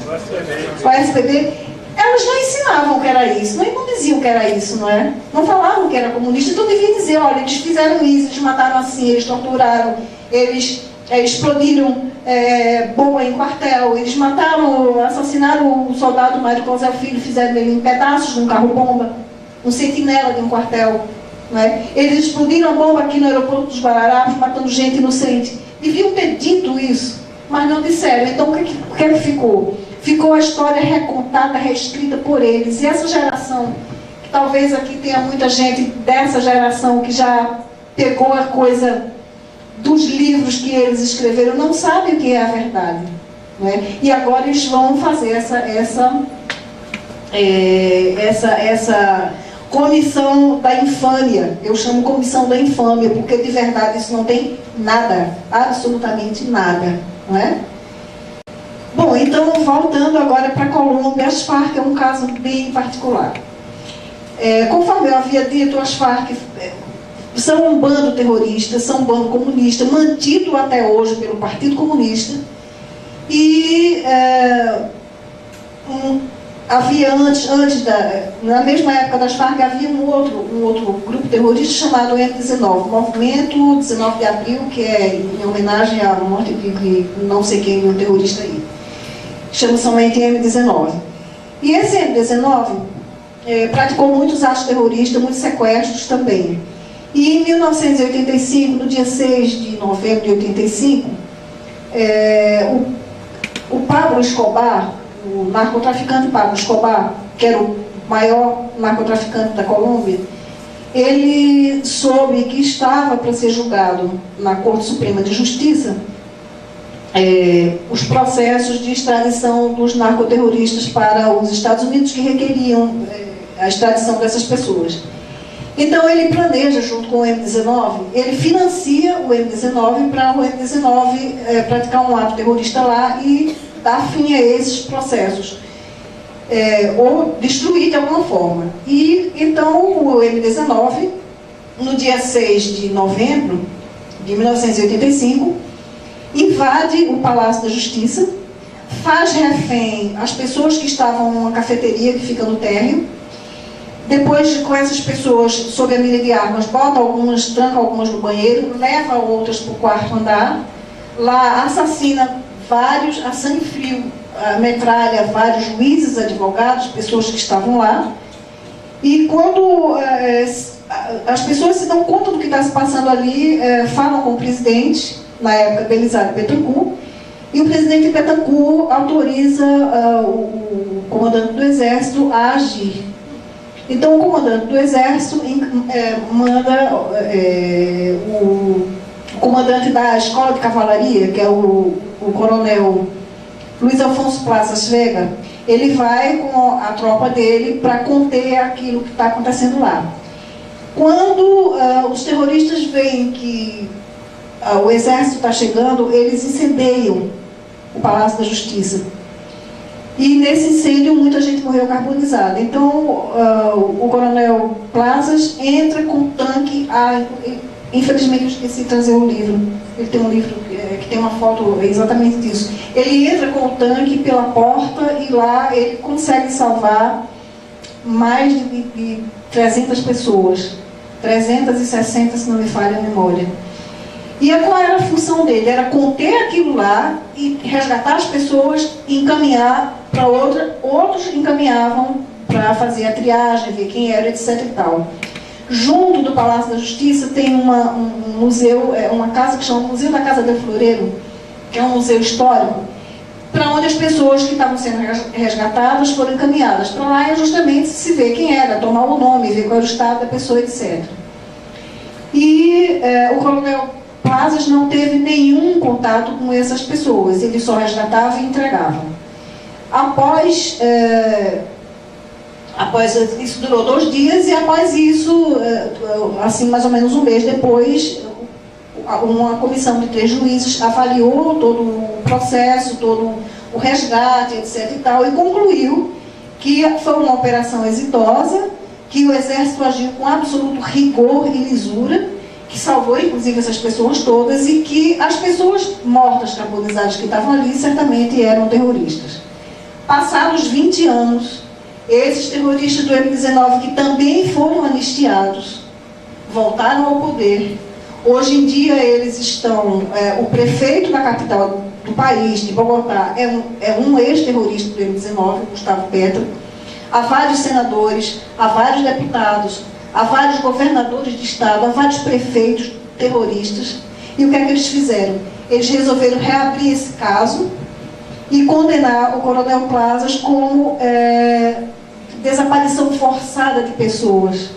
OSPB, elas não ensinavam o que era isso, não diziam o que era isso, não é? Não falavam que era comunista, então devia dizer, olha, eles fizeram isso, eles mataram assim, eles torturaram, eles explodiram bomba em quartel, eles mataram, assassinaram o soldado Mário Cosel Filho, fizeram ele em pedaços num carro-bomba, um sentinela de um quartel, não é? Eles explodiram a bomba aqui no aeroporto dos Guararapes, matando gente inocente. Deviam ter dito isso, mas não disseram. Então o que ficou? Ficou a história recontada, reescrita por eles. E essa geração, que talvez aqui tenha muita gente dessa geração que já pegou a coisa dos livros que eles escreveram, não sabe o que é a verdade, não é? E agora eles vão fazer essa comissão da infâmia. Eu chamo comissão da infâmia, porque de verdade isso não tem nada, absolutamente nada, não é? Bom, então voltando agora para a Colômbia, as Farc é um caso bem particular. Conforme eu havia dito, as Farc são um bando terrorista, são um bando comunista, mantido até hoje pelo Partido Comunista. E havia na mesma época das Farc, havia um outro grupo terrorista chamado M19, Movimento 19 de Abril, que é em homenagem à morte de não sei quem, um terrorista aí. Chama somente M19. E esse M19 praticou muitos atos terroristas, muitos sequestros também. E em 1985, no dia 6 de novembro de 85, o Pablo Escobar, o narcotraficante Pablo Escobar, que era o maior narcotraficante da Colômbia, ele soube que estava para ser julgado na Corte Suprema de Justiça os processos de extradição dos narcoterroristas para os Estados Unidos, que requeriam a extradição dessas pessoas. Então ele planeja, junto com o M19, ele financia o M19 para o M19 praticar um ato terrorista lá e dar fim a esses processos, ou destruir de alguma forma. E então o M19, no dia 6 de novembro de 1985, invade o Palácio da Justiça, faz refém as pessoas que estavam numa cafeteria que fica no térreo. Depois, com essas pessoas, sob a mira de armas, bota algumas, tranca algumas no banheiro, leva outras para o quarto andar, lá assassina vários, a sangue frio, metralha vários juízes, advogados, pessoas que estavam lá. E quando as pessoas se dão conta do que está se passando ali, falam com o presidente, na época Belisário Bittencourt, e o presidente Bittencourt autoriza o comandante do Exército a agir. Então o comandante do Exército manda o comandante da Escola de Cavalaria, que é o coronel Luiz Afonso Plazas Vega, ele vai com a tropa dele para conter aquilo que está acontecendo lá. Quando os terroristas veem que o Exército está chegando, eles incendeiam o Palácio da Justiça. E nesse incêndio muita gente morreu carbonizada. Então o coronel Plazas entra com um tanque. Infelizmente eu esqueci de trazer o livro. Ele tem um livro que tem uma foto exatamente disso. Ele entra com o tanque pela porta e lá ele consegue salvar mais de 300 pessoas. 360, se não me falha a memória. E qual era a função dele? Era conter aquilo lá e resgatar as pessoas e encaminhar para outra. Outros encaminhavam para fazer a triagem, ver quem era, etc. e tal. Junto do Palácio da Justiça tem um museu, uma casa que chama Museu da Casa del Floreiro, que é um museu histórico, para onde as pessoas que estavam sendo resgatadas foram encaminhadas. Para lá é justamente se ver quem era, tomar o nome, ver qual era o estado da pessoa, etc. E o coronel Plazas não teve nenhum contato com essas pessoas, ele só resgatava e entregava. Após isso durou 2 dias, e após isso, assim mais ou menos um mês depois, uma comissão de 3 juízes avaliou todo o processo, todo o resgate, etc. e tal, e concluiu que foi uma operação exitosa, que o Exército agiu com absoluto rigor e lisura, que salvou inclusive essas pessoas todas, e que as pessoas mortas, carbonizadas que estavam ali, certamente eram terroristas. Passados 20 anos, esses terroristas do M19, que também foram anistiados, voltaram ao poder. Hoje em dia eles estão, o prefeito da capital do país, de Bogotá, é um ex-terrorista do M19, Gustavo Petro. Há vários senadores, há vários deputados, há vários governadores de estado, há vários prefeitos terroristas. E o que é que eles fizeram? Eles resolveram reabrir esse caso e condenar o coronel Plazas como desaparição forçada de pessoas.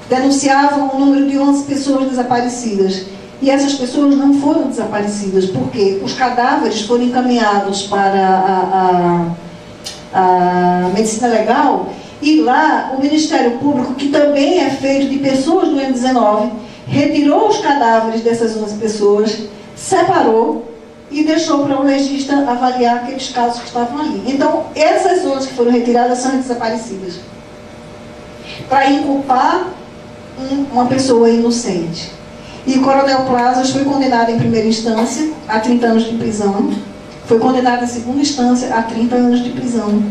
Denunciavam o número de 11 pessoas desaparecidas. E essas pessoas não foram desaparecidas, porque os cadáveres foram encaminhados para a medicina legal, e lá o Ministério Público, que também é feito de pessoas do M19, retirou os cadáveres dessas 11 pessoas, separou e deixou para o legista avaliar aqueles casos que estavam ali. Então, essas 11 que foram retiradas são desaparecidas, para inculpar uma pessoa inocente. E o coronel Plazas foi condenado em primeira instância a 30 anos de prisão, foi condenado em segunda instância a 30 anos de prisão.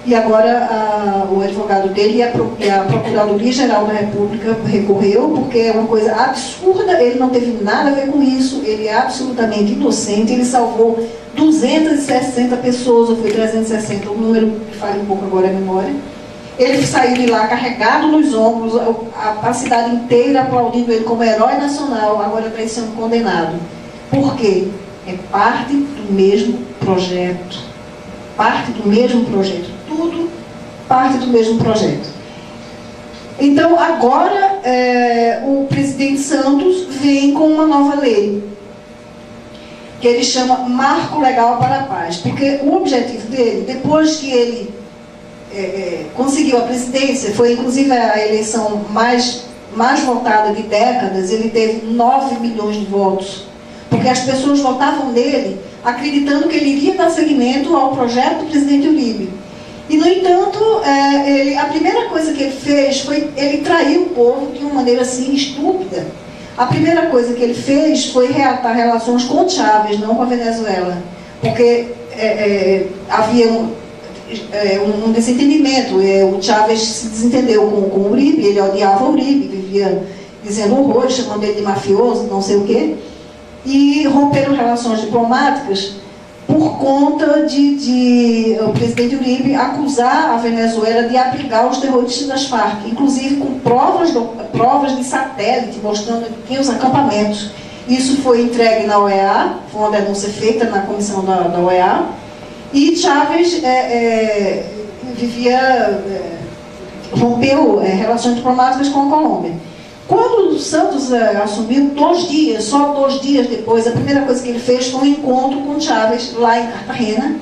E agora o advogado dele e a Procuradoria-Geral da República recorreu, porque é uma coisa absurda, ele não teve nada a ver com isso, ele é absolutamente inocente, ele salvou 260 pessoas, ou foi 360, o número que falha um pouco agora a memória. Ele saiu de lá carregado nos ombros, a cidade inteira aplaudindo ele como herói nacional, agora está sendo condenado. Por quê? É parte do mesmo projeto. Parte do mesmo projeto. Tudo parte do mesmo projeto. Então, agora, o presidente Santos vem com uma nova lei, que ele chama Marco Legal para a Paz. Porque o objetivo dele, depois que ele conseguiu a presidência, foi inclusive a eleição mais mais votada de décadas, ele teve 9 milhões de votos, porque as pessoas votavam nele acreditando que ele iria dar seguimento ao projeto do presidente Uribe. E, no entanto, a primeira coisa que ele fez foi, ele traiu o povo de uma maneira assim estúpida. A primeira coisa que ele fez foi reatar relações com Chávez, não com a Venezuela, porque havia um desentendimento. O Chávez se desentendeu com o Uribe, ele odiava o Uribe, vivia dizendo horrores, chamando ele de mafioso, não sei o quê, e romperam relações diplomáticas por conta de o presidente Uribe acusar a Venezuela de abrigar os terroristas das Farc, inclusive com provas de satélite, mostrando que tinha os acampamentos. Isso foi entregue na OEA, foi uma denúncia feita na comissão da OEA, e Chávez rompeu relações diplomáticas com a Colômbia. Quando o Santos assumiu, só 2 dias depois, a primeira coisa que ele fez foi um encontro com Chávez lá em Cartagena,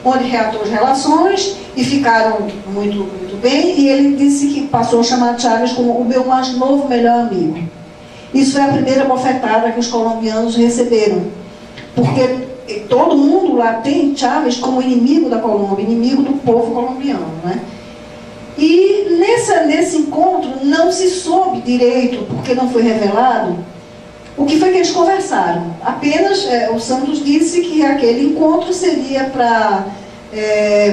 onde reatou as relações e ficaram muito bem, e ele disse que passou a chamar Chávez como o meu mais novo melhor amigo. Isso foi a primeira bofetada que os colombianos receberam, porque todo mundo lá tem Chávez como inimigo da Colômbia, inimigo do povo colombiano, né? E nesse encontro não se soube direito, porque não foi revelado, o que foi que eles conversaram. Apenas o Santos disse que aquele encontro seria para...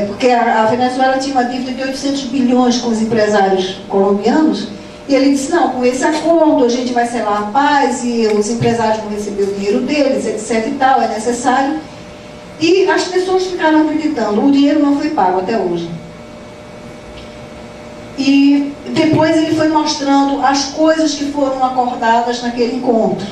porque a Venezuela tinha uma dívida de 800 bilhões com os empresários colombianos, e ele disse, não, com esse acordo a gente vai selar a paz e os empresários vão receber o dinheiro deles, etc e tal, é necessário. E as pessoas ficaram acreditando, o dinheiro não foi pago até hoje. E depois ele foi mostrando as coisas que foram acordadas naquele encontro.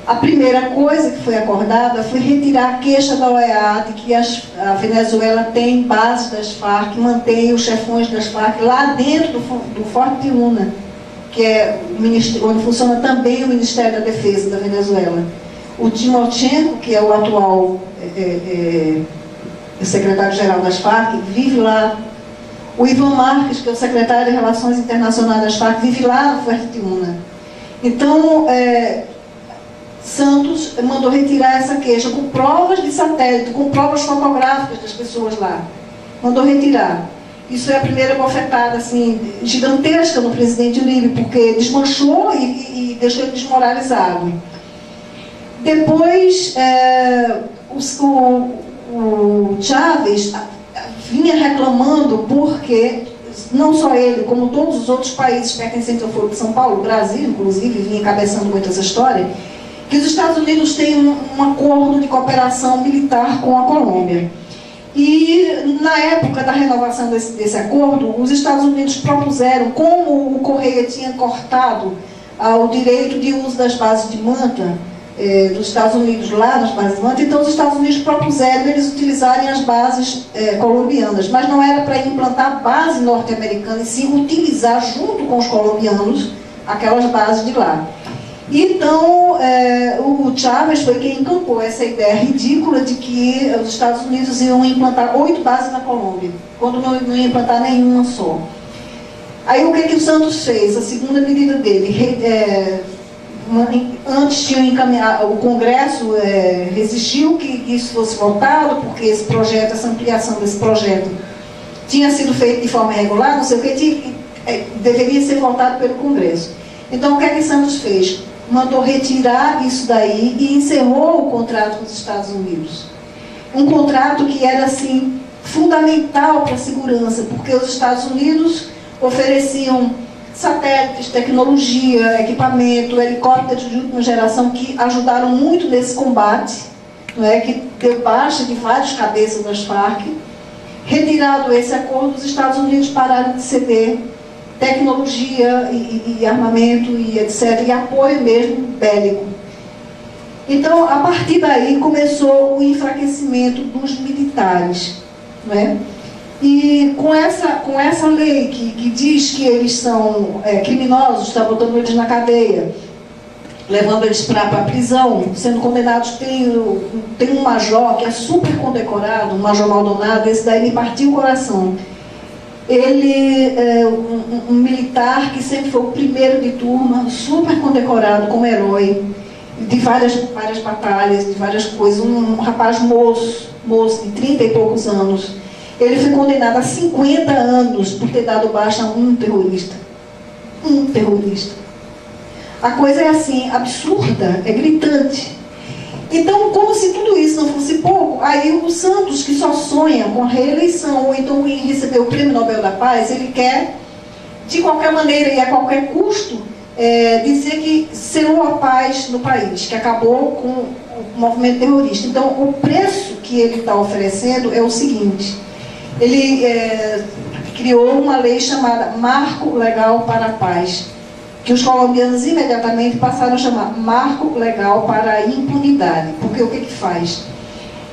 A primeira coisa que foi acordada foi retirar a queixa da OEA de que a Venezuela tem bases das Farc, mantém os chefões das Farc lá dentro do Forte Tiuna, que é onde funciona também o Ministério da Defesa da Venezuela. O Timochenko, que é o atual secretário-geral das Farc, vive lá. O Ivan Marques, que é o secretário de Relações Internacionais das Farc, vive lá no Forte Tiuna. Então, Santos mandou retirar essa queixa com provas de satélite, com provas fotográficas das pessoas lá. Mandou retirar. Isso é a primeira bofetada assim, gigantesca no presidente Uribe, porque desmanchou e deixou ele desmoralizado. Depois, o Chávez vinha reclamando porque, não só ele, como todos os outros países pertencentes ao Foro de São Paulo, o Brasil, inclusive, vinha encabeçando muito essa história, que os Estados Unidos têm um acordo de cooperação militar com a Colômbia. E, na época da renovação desse acordo, os Estados Unidos propuseram, como o Correia tinha cortado o direito de uso das bases de Manta, dos Estados Unidos lá nas bases de Manta, então os Estados Unidos propuseram eles utilizarem as bases colombianas, mas não era para implantar base norte-americana, e sim utilizar junto com os colombianos aquelas bases de lá. Então, o Chávez foi quem encampou essa ideia ridícula de que os Estados Unidos iam implantar 8 bases na Colômbia, quando não ia implantar nenhuma só. Aí o que o Santos fez? A segunda medida dele, antes tinha encaminhado, o Congresso resistiu que isso fosse votado, porque esse projeto, essa ampliação desse projeto tinha sido feito de forma irregular, não sei o que, deveria ser votado pelo Congresso. Então o que Santos fez? Mandou retirar isso daí e encerrou o contrato com os Estados Unidos. Um contrato que era, assim, fundamental para a segurança, porque os Estados Unidos ofereciam satélites, tecnologia, equipamento, helicópteros de última geração que ajudaram muito nesse combate, não é? Que deu baixa de vários cabeças das Farc. Retirado esse acordo, os Estados Unidos pararam de ceder tecnologia e armamento e etc., e apoio mesmo bélico. Então, a partir daí, começou o enfraquecimento dos militares, não é? E com essa lei que diz que eles são criminosos, está botando eles na cadeia, levando eles para a prisão, sendo condenados, tem um major que é super condecorado, um major Maldonado, esse daí me partiu o coração. Ele é um militar que sempre foi o primeiro de turma, super condecorado como herói, de várias batalhas, de várias coisas, um rapaz moço, de 30 e poucos anos. Ele foi condenado a 50 anos por ter dado baixa a um terrorista. Um terrorista. A coisa é assim, absurda, é gritante. Então, como se tudo isso não fosse pouco, aí o Santos, que só sonha com a reeleição, ou então em receber o Prêmio Nobel da Paz, ele quer, de qualquer maneira e a qualquer custo, dizer que selou a paz no país, que acabou com o movimento terrorista. Então, o preço que ele está oferecendo é o seguinte: ele criou uma lei chamada Marco Legal para a Paz, que os colombianos imediatamente passaram a chamar Marco Legal para a Impunidade. Porque o que faz?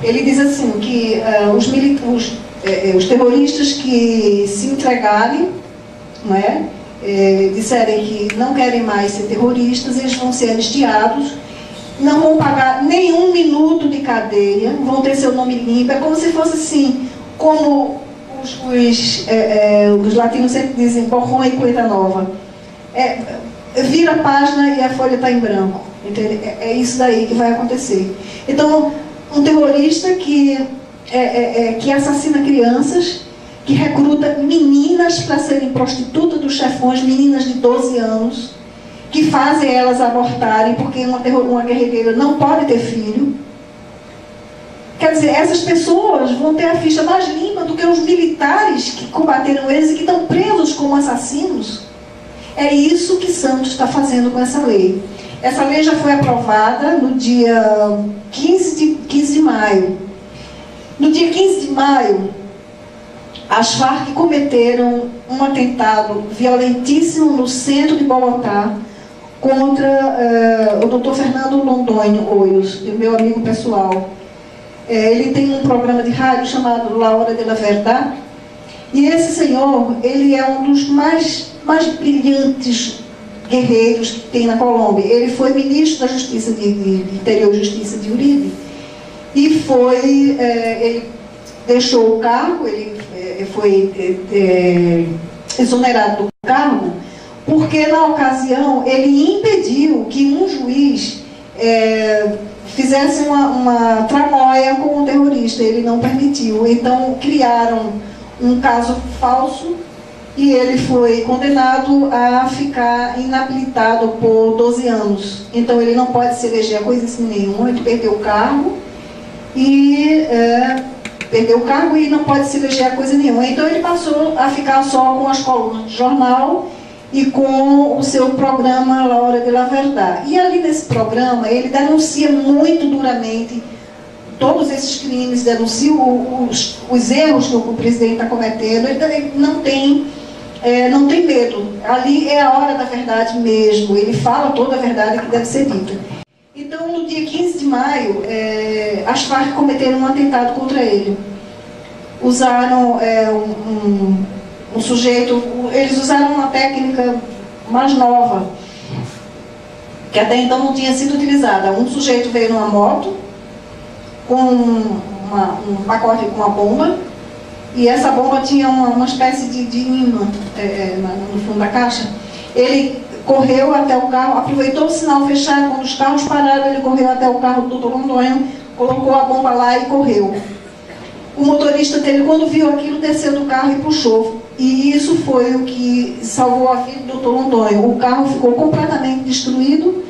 Ele diz assim, que os terroristas que se entregarem, não é? Disserem que não querem mais ser terroristas, eles vão ser anistiados, não vão pagar nenhum minuto de cadeia, vão ter seu nome limpo. É como se fosse assim, como os latinos sempre dizem, borrão e cuenta nova. Vira a página e a folha está em branco. Entende? É isso daí que vai acontecer. Então, um terrorista que assassina crianças, que recruta meninas para serem prostitutas dos chefões, meninas de 12 anos, que fazem elas abortarem, porque uma guerrilheira não pode ter filho. Quer dizer, essas pessoas vão ter a ficha mais limpa do que os militares que combateram eles e que estão presos como assassinos. É isso que Santos está fazendo com essa lei. Essa lei já foi aprovada no dia 15 de maio. No dia 15 de maio, as Farc cometeram um atentado violentíssimo no centro de Bogotá contra o Dr. Fernando Londoño Hoyos, meu amigo pessoal. Ele tem um programa de rádio chamado La Hora de la Verdad, e esse senhor, ele é um dos mais brilhantes guerreiros que tem na Colômbia. Ele foi ministro da Justiça de Interior e Justiça de Uribe, e ele deixou o cargo, ele foi exonerado do cargo, porque na ocasião ele impediu que um juiz fizesse uma tramóia com um terrorista. Ele não permitiu. Então criaram um caso falso e ele foi condenado a ficar inabilitado por 12 anos. Então ele não pode se eleger a coisa nenhuma. Ele perdeu o cargo e não pode se eleger a coisa nenhuma. Então ele passou a ficar só com as colunas de jornal e com o seu programa La Hora de la Verdad. E ali nesse programa ele denuncia muito duramente todos esses crimes, denuncia os erros que o presidente está cometendo. Ele não tem medo. Ali é a hora da verdade mesmo. Ele fala toda a verdade que deve ser dita. Então, no dia 15 de maio, as Farc cometeram um atentado contra ele. Usaram um sujeito, eles usaram uma técnica mais nova, que até então não tinha sido utilizada. Um sujeito veio numa moto, com um pacote com uma bomba, e essa bomba tinha uma espécie de imã no fundo da caixa. Ele correu até o carro, aproveitou o sinal fechado, quando os carros pararam, ele correu até o carro do Dr. Londoño, colocou a bomba lá e correu. O motorista dele, quando viu aquilo, desceu do carro e puxou. E isso foi o que salvou a vida do Dr. Londoño. O carro ficou completamente destruído,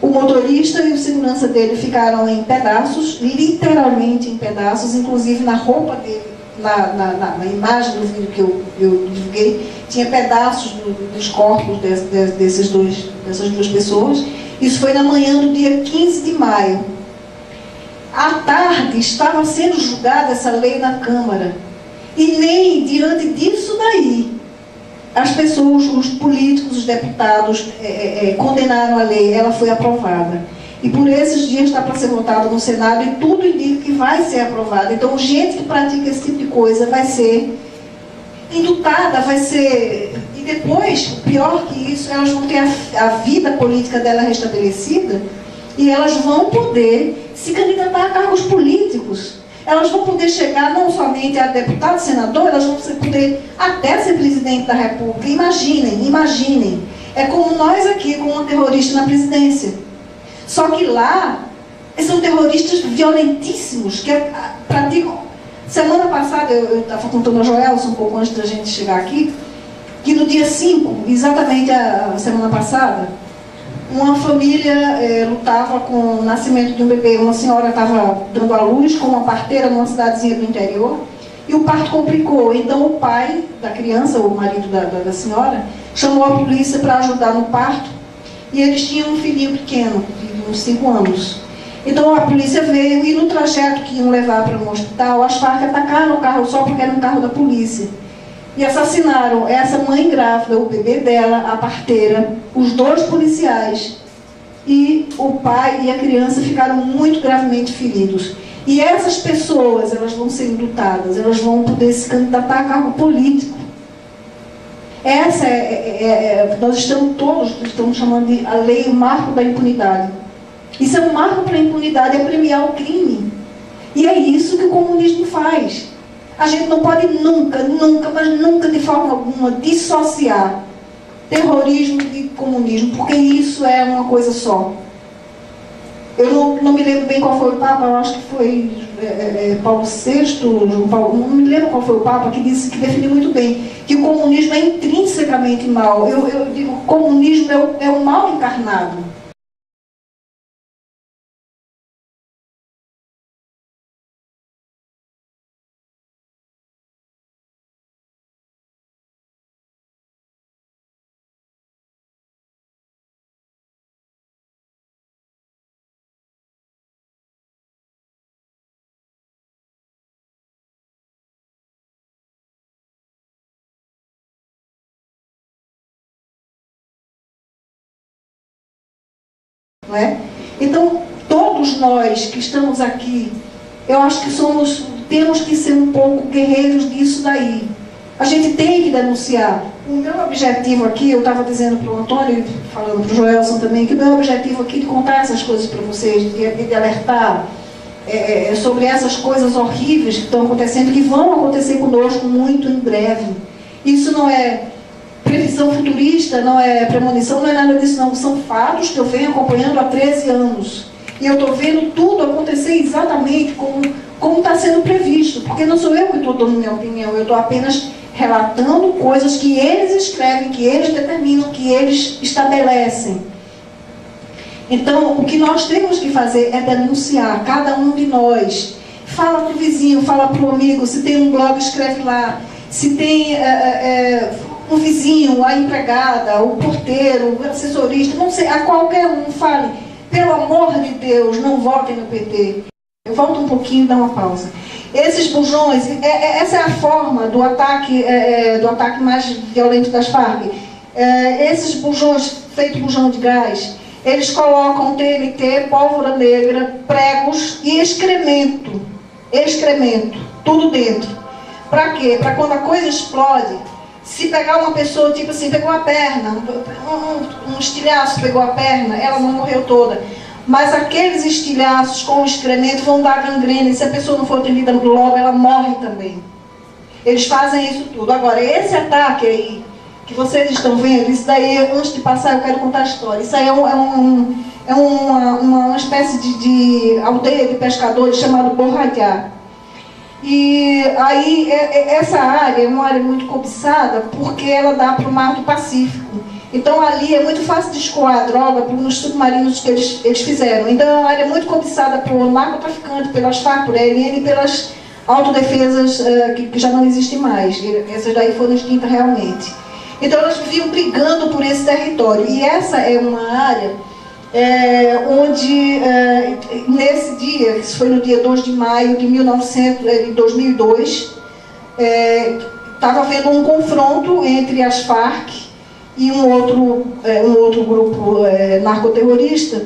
o motorista e o segurança dele ficaram em pedaços, literalmente em pedaços, inclusive na roupa dele, na imagem do vídeo que eu divulguei, tinha pedaços dos corpos dessas duas pessoas. Isso foi na manhã do dia 15 de maio. À tarde estava sendo julgada essa lei na Câmara. E nem diante disso daí, as pessoas, os políticos, os deputados condenaram a lei, ela foi aprovada. E por esses dias está para ser votada no Senado e tudo indica que vai ser aprovada. Então, gente que pratica esse tipo de coisa vai ser indutada, vai ser... E depois, pior que isso, elas vão ter a vida política dela restabelecida e elas vão poder se candidatar a cargos políticos. Elas vão poder chegar não somente a deputado, senador, elas vão poder até ser presidente da República. Imaginem. É como nós aqui, com um terrorista na presidência. Só que lá, são terroristas violentíssimos, que praticam... Semana passada, eu estava contando a Joelson, um pouco antes da gente chegar aqui, que no dia 5, exatamente a semana passada, uma família lutava com o nascimento de um bebê. Uma senhora estava dando à luz com uma parteira numa cidadezinha do interior, e o parto complicou. Então o pai da criança, o marido da senhora, chamou a polícia para ajudar no parto, e eles tinham um filhinho pequeno, de uns 5 anos. Então a polícia veio, e no trajeto que iam levar para um hospital, as Farc atacaram o carro só porque era um carro da polícia. E assassinaram essa mãe grávida, o bebê dela, a parteira, os 2 policiais, e o pai e a criança ficaram muito gravemente feridos. E essas pessoas, elas vão ser indultadas, elas vão poder se candidatar a cargo político. Essa nós estamos chamando de a lei, o marco da impunidade. Isso é um marco para a impunidade, é premiar o crime. E é isso que o comunismo faz. A gente não pode nunca, mas nunca de forma alguma dissociar terrorismo de comunismo, porque isso é uma coisa só. Eu não me lembro bem qual foi o Papa, eu acho que foi Paulo VI, João Paulo, não me lembro qual foi o Papa, que definiu muito bem que o comunismo é intrinsecamente mal. Eu digo, o comunismo é o mal encarnado. Não é? Então, todos nós que estamos aqui, eu acho que temos que ser um pouco guerreiros disso daí. A gente tem que denunciar. O meu objetivo aqui, eu estava dizendo para o Antônio, falando para o Joelson também, que o meu objetivo aqui de contar essas coisas para vocês, de alertar sobre essas coisas horríveis que estão acontecendo, que vão acontecer conosco muito em breve. Isso não é previsão futurista, não é premonição, não é nada disso, não. São fatos que eu venho acompanhando há 13 anos. E eu estou vendo tudo acontecer exatamente como está sendo previsto. Porque não sou eu que estou dando minha opinião, eu estou apenas relatando coisas que eles escrevem, que eles determinam, que eles estabelecem. Então, o que nós temos que fazer é denunciar, cada um de nós. Fala para o vizinho, fala para o amigo, se tem um blog, escreve lá. Se tem... um vizinho, a empregada, o porteiro, o assessorista, não sei, a qualquer um, fale, pelo amor de Deus, não votem no PT. Eu volto um pouquinho e dá uma pausa. Esses bujões, essa é a forma do ataque mais violento das Farc. Esses bujões, feito bujão de gás, eles colocam TNT, pólvora negra, pregos e excremento, tudo dentro. Para quê? Para quando a coisa explode, se pegar uma pessoa, tipo assim, pegou a perna, um estilhaço pegou a perna, ela não morreu toda. Mas aqueles estilhaços com o excremento vão dar gangrena, e se a pessoa não for atendida logo, ela morre também. Eles fazem isso tudo. Agora, esse ataque aí, que vocês estão vendo, isso daí, antes de passar, eu quero contar a história. Isso aí é uma espécie de aldeia de pescadores chamado Borradiá. E aí, essa área é uma área muito cobiçada porque ela dá para o Mar do Pacífico. Então, ali é muito fácil de escoar a droga nos submarinos que eles fizeram. Então, é uma área muito cobiçada por narcotraficante, pelas Farc, por ELN e pelas autodefesas que já não existem mais. Essas daí foram extintas realmente. Então, elas viviam brigando por esse território. E essa é uma área onde, nesse dia, que foi no dia 2 de maio de 2002, estava havendo um confronto entre as Farc e um outro grupo narcoterrorista.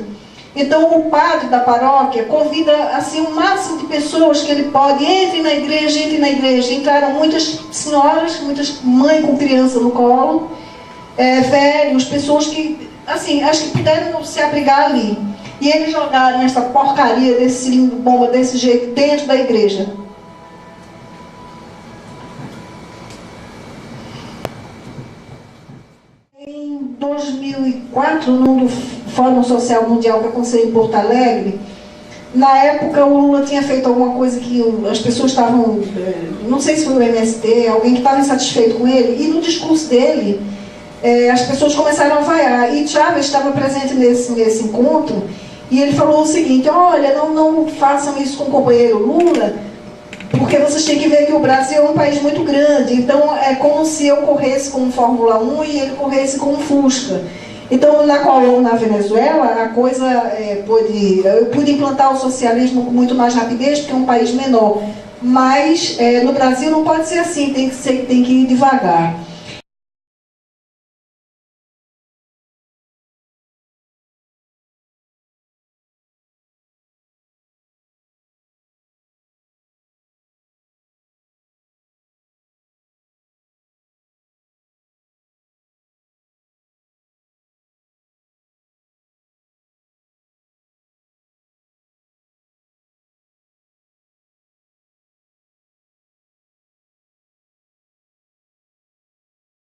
Então, o padre da paróquia convida assim, o máximo de pessoas que ele pode, entre na igreja. Entraram muitas senhoras, muitas mães com criança no colo, velhos, pessoas que, assim, acho que puderam se abrigar ali. e eles jogaram essa porcaria desse cilindro bomba desse jeito dentro da igreja. Em 2004, no Fórum Social Mundial que aconteceu em Porto Alegre, na época o Lula tinha feito alguma coisa que as pessoas estavam, não sei se foi o MST, alguém que estava insatisfeito com ele, e no discurso dele, as pessoas começaram a vaiar, e Chávez estava presente nesse encontro, e ele falou o seguinte: olha, não façam isso com o companheiro Lula, porque vocês têm que ver que o Brasil é um país muito grande, então é como se eu corresse com um Fórmula 1 e ele corresse com um Fusca. Então, na Colômbia, na Venezuela, a coisa eu pude implantar o socialismo com muito mais rapidez, porque é um país menor. Mas no Brasil não pode ser assim, tem que ir devagar.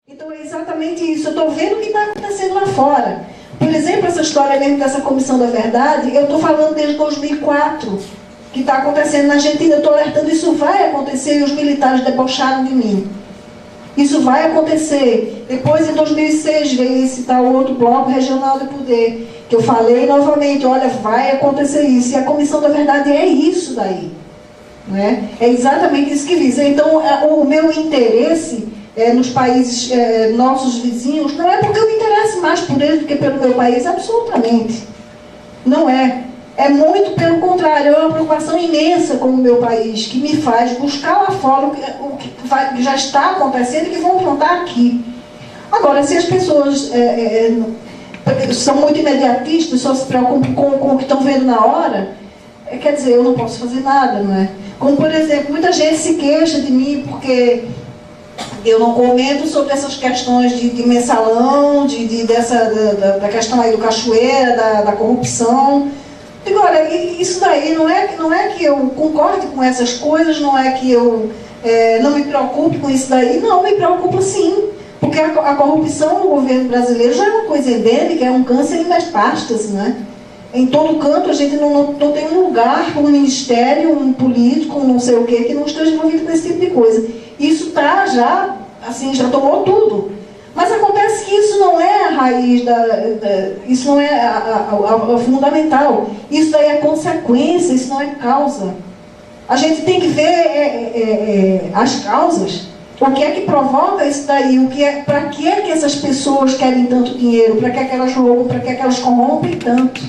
Então é exatamente isso, eu estou vendo o que está acontecendo lá fora. Por exemplo, essa história mesmo dessa Comissão da Verdade, eu estou falando desde 2004, que está acontecendo na Argentina, eu estou alertando, isso vai acontecer e os militares debocharam de mim. Isso vai acontecer. Depois, em 2006, veio esse tal outro bloco regional de poder, que eu falei novamente, olha, vai acontecer isso. E a Comissão da Verdade é isso daí. Não é? É exatamente isso que visa. Então, o meu interesse nos países nossos vizinhos, não é porque eu me interesse mais por eles do que pelo meu país, absolutamente. Não é. É muito pelo contrário, é uma preocupação imensa com o meu país, que me faz buscar lá fora o que já está acontecendo e que vão plantar aqui. Agora, se as pessoas são muito imediatistas, só se preocupam com o que estão vendo na hora, quer dizer, eu não posso fazer nada, não é? Como, por exemplo, muita gente se queixa de mim porque eu não comento sobre essas questões de mensalão, da questão aí do Cachoeira, da corrupção. Digo, olha, isso daí não é que eu concorde com essas coisas, não é que eu não me preocupe com isso daí, não, me preocupa sim. Porque a corrupção no governo brasileiro já é uma coisa endêmica, é um câncer em metástase, né? Em todo canto a gente não tem um lugar, um ministério, um político, um não sei o quê, que não esteja envolvido com esse tipo de coisa. Isso está já, assim, já tomou tudo. Mas acontece que isso não é a raiz, isso não é a fundamental. Isso daí é consequência, isso não é causa. A gente tem que ver as causas. O que é que provoca isso daí? Para que é que essas pessoas querem tanto dinheiro? Para que é que elas roubam? Para que é que elas corrompem tanto?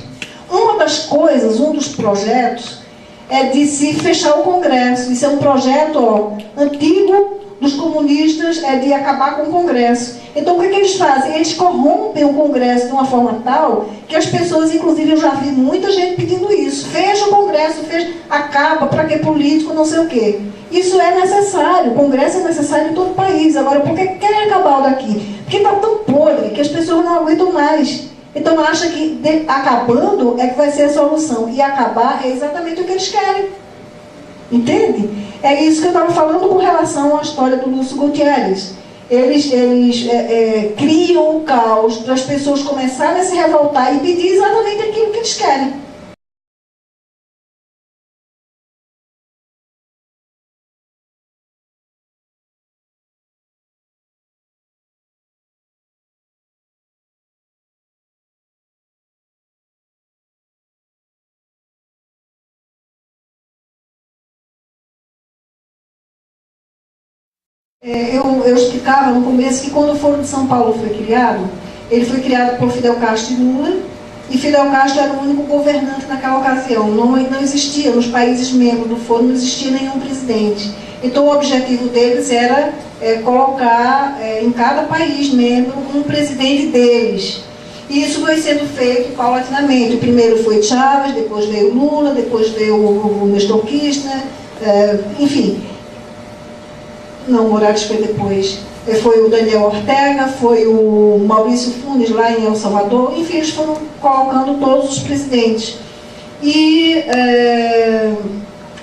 Uma das coisas, um dos projetos, é de se fechar o Congresso. Isso é um projeto antigo dos comunistas, de acabar com o Congresso. Então, o que eles fazem? Eles corrompem o Congresso de uma forma tal que as pessoas, inclusive, eu já vi muita gente pedindo isso. Fecha o Congresso, acaba, para que político, não sei o quê. Isso é necessário, o Congresso é necessário em todo o país. Agora, por que querem acabar o daqui? Porque está tão podre que as pessoas não aguentam mais. Então, acha que acabando é que vai ser a solução. E acabar é exatamente o que eles querem. Entende? É isso que eu estava falando com relação à história do Lúcio Gutierrez. Eles criam o caos para as pessoas começarem a se revoltar e pedir exatamente aquilo que eles querem. Eu explicava no começo que quando o Foro de São Paulo foi criado, ele foi criado por Fidel Castro e Lula, e Fidel Castro era o único governante naquela ocasião. Não existia, nos países membros do Foro, não existia nenhum presidente. Então o objetivo deles era colocar em cada país membro um presidente deles. E isso foi sendo feito paulatinamente. O primeiro foi Chávez, depois veio Lula, depois veio o Nestor Kirchner, enfim. Não, Morales foi depois. foi o Daniel Ortega, foi o Maurício Funes lá em El Salvador, enfim, eles foram colocando todos os presidentes. E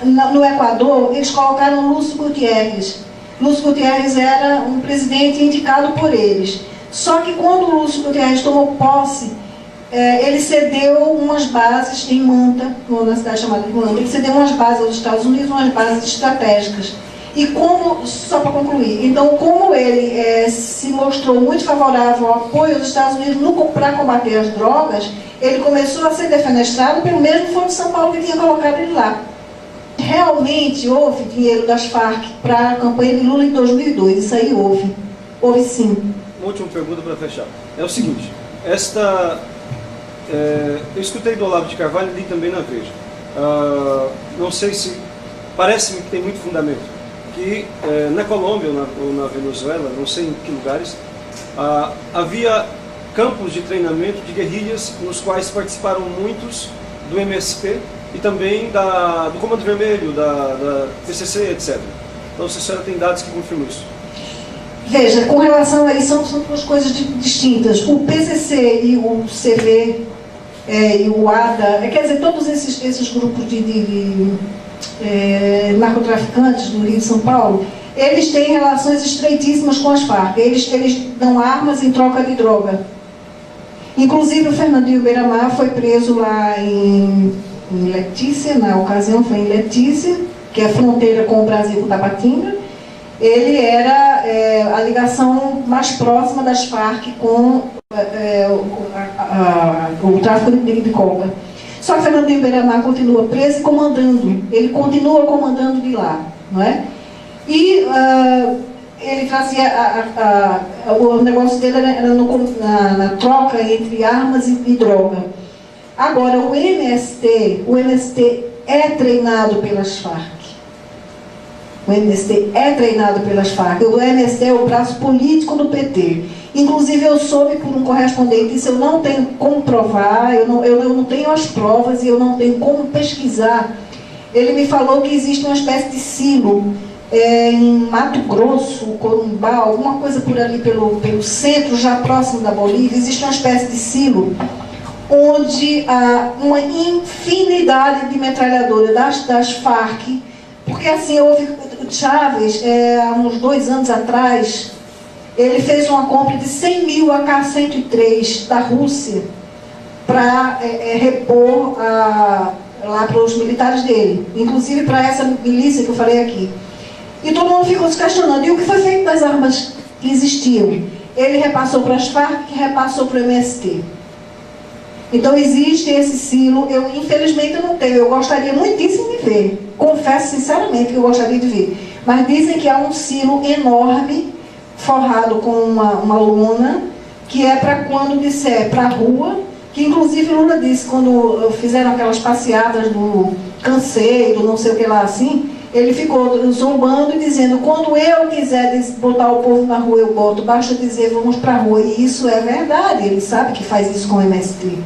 no Equador, eles colocaram Lúcio Gutiérrez. Lúcio Gutiérrez era um presidente indicado por eles. Só que quando o Lúcio Gutiérrez tomou posse, ele cedeu umas bases em Manta, na cidade chamada de Manta, ele cedeu umas bases aos Estados Unidos, umas bases estratégicas. E como, só para concluir, então como ele se mostrou muito favorável ao apoio dos Estados Unidos para combater as drogas, ele começou a ser defenestrado pelo mesmo Foro de São Paulo que tinha colocado ele lá. Realmente houve dinheiro das Farc para a campanha de Lula em 2002, isso aí houve. Houve sim. Uma última pergunta para fechar. É o seguinte, eu escutei do Olavo de Carvalho e li também na Veja. Não sei se... Parece-me que tem muito fundamento. Que na Colômbia ou na Venezuela, não sei em que lugares, havia campos de treinamento de guerrilhas nos quais participaram muitos do MST e também do Comando Vermelho, da PCC, etc. Então, se a senhora tem dados que confirmam isso. Veja, com relação a isso, são duas coisas distintas. O PCC e o CV e o ADA, quer dizer, todos esses grupos de narcotraficantes do Rio de São Paulo, eles têm relações estreitíssimas com as Farc. Eles dão armas em troca de droga. Inclusive o Fernandinho Beiramar foi preso lá em Letícia, na ocasião foi em Letícia, que é a fronteira com o Brasil, com Tabatinga. Ele era a ligação mais próxima das Farc com o tráfico de coca. Só que Fernandinho Beiramar continua preso e comandando. Ele continua comandando de lá, não é? E ele trazia o negócio dele era na troca entre armas e droga. Agora, o MST é treinado pelas Farc. O MST é treinado pelas Farc. O MST é o braço político do PT. Inclusive, eu soube por um correspondente, isso eu não tenho como provar, eu não tenho as provas e eu não tenho como pesquisar. Ele me falou que existe uma espécie de silo em Mato Grosso, Corumbá, alguma coisa por ali pelo centro, já próximo da Bolívia, existe uma espécie de silo onde há uma infinidade de metralhadoras das Farc, porque assim, houve Chávez, há uns 2 anos atrás, ele fez uma compra de 100 mil AK-103 da Rússia para repor lá para os militares dele, inclusive para essa milícia que eu falei aqui. E todo mundo ficou se questionando, e o que foi feito das armas que existiam? Ele repassou para as Farc, que repassou para o MST. Então existe esse silo, infelizmente eu não tenho, eu gostaria muitíssimo de ver, confesso sinceramente que eu gostaria de ver, mas dizem que há um silo enorme, forrado com uma lona, que é para quando disser para a rua, que inclusive Lula disse, quando fizeram aquelas passeadas do cansei, do não sei o que lá assim, ele ficou zombando e dizendo, quando eu quiser botar o povo na rua, eu boto, basta dizer vamos para a rua, e isso é verdade, ele sabe que faz isso com o MST.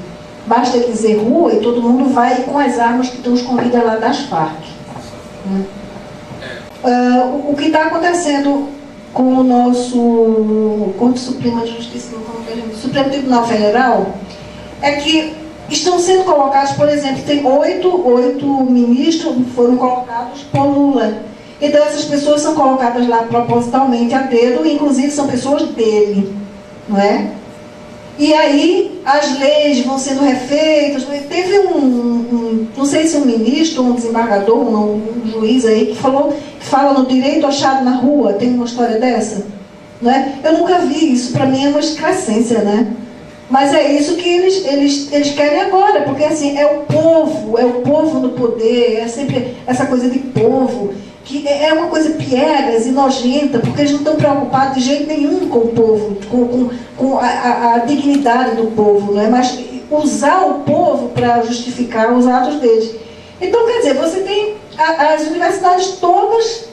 Basta dizer rua e todo mundo vai com as armas que estão escondidas lá das Farc. O que está acontecendo com o nosso Corte Suprema de Justiça, Supremo Tribunal Federal, é que estão sendo colocados, por exemplo, tem 8 ministros foram colocados por Lula. Então essas pessoas são colocadas lá propositalmente a dedo, inclusive são pessoas dele, não é? E aí as leis vão sendo refeitas. Teve não sei se um ministro, um desembargador, um juiz aí que fala no direito achado na rua. Tem uma história dessa, não é? Eu nunca vi isso, para mim é uma excrescência, né? Mas é isso que eles querem agora, porque assim, é o povo no poder, é sempre essa coisa de povo, que é uma coisa piegas e nojenta, porque eles não estão preocupados de jeito nenhum com o povo, com a dignidade do povo, não é? Mas usar o povo para justificar os atos deles. Então, quer dizer, você tem as universidades todas,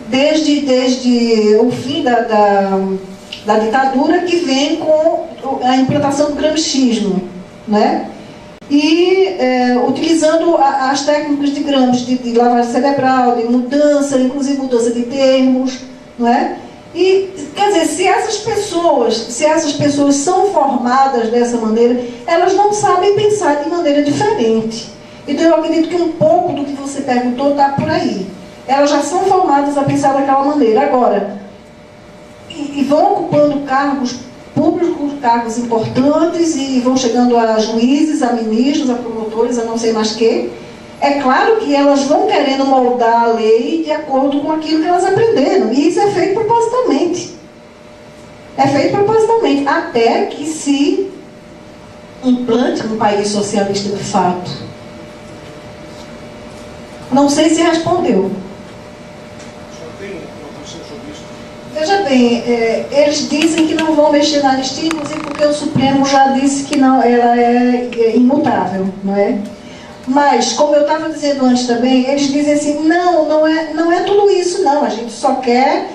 desde o fim da ditadura, que vem com a implantação do gramscismo, né? E utilizando as técnicas de Gramsci, de lavagem cerebral, de mudança, inclusive mudança de termos, não é? E, quer dizer, se essas pessoas são formadas dessa maneira, elas não sabem pensar de maneira diferente. Então eu acredito que um pouco do que você perguntou está por aí. Elas já são formadas a pensar daquela maneira. Agora, e vão ocupando cargos públicos, cargos importantes, e vão chegando a juízes, a ministros, a promotores, a não sei mais que. É claro que elas vão querendo moldar a lei de acordo com aquilo que elas aprenderam. E isso é feito propositalmente. É feito propositalmente. Até que se implante um país socialista de fato. Não sei se respondeu. Veja bem, eles dizem que não vão mexer na anistia, inclusive porque o Supremo já disse que não, ela é imutável, não é? Mas, como eu estava dizendo antes também, eles dizem assim, não é tudo isso, não. A gente só quer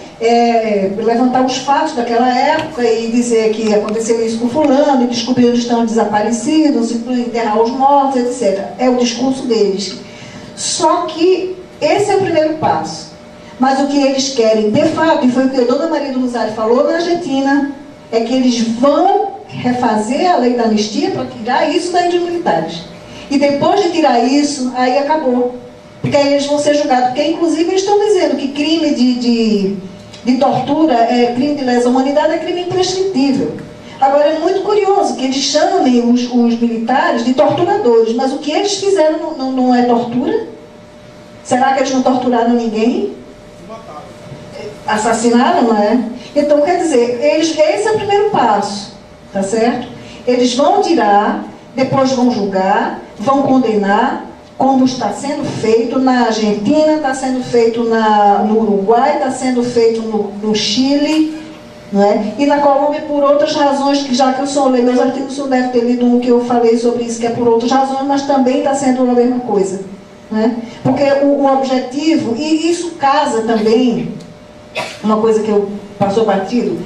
levantar os fatos daquela época e dizer que aconteceu isso com fulano, e descobrir onde estão desaparecidos, enterrar os mortos, etc. É o discurso deles. Só que esse é o primeiro passo. Mas o que eles querem, de fato, e foi o que a dona Maria do Rosário falou na Argentina, é que eles vão refazer a lei da anistia para tirar isso da dos militares. E depois de tirar isso, aí acabou. Porque aí eles vão ser julgados. Porque, inclusive, eles estão dizendo que crime de tortura, crime de lesa à humanidade é crime imprescritível. Agora, é muito curioso que eles chamem os militares de torturadores. Mas o que eles fizeram não é tortura? Será que eles não torturaram ninguém? Assassinaram, não é? Então, quer dizer, esse é o primeiro passo. Tá certo? Eles vão tirar, depois vão julgar, vão condenar, como está sendo feito na Argentina, está sendo feito no Uruguai, está sendo feito no Chile, não é? E na Colômbia por outras razões, que já que eu sou meus artigos, o senhor deve ter lido um que eu falei sobre isso, que é por outras razões, mas também está sendo a mesma coisa. Não é? Porque o objetivo, e isso casa também, uma coisa que eu passou batido,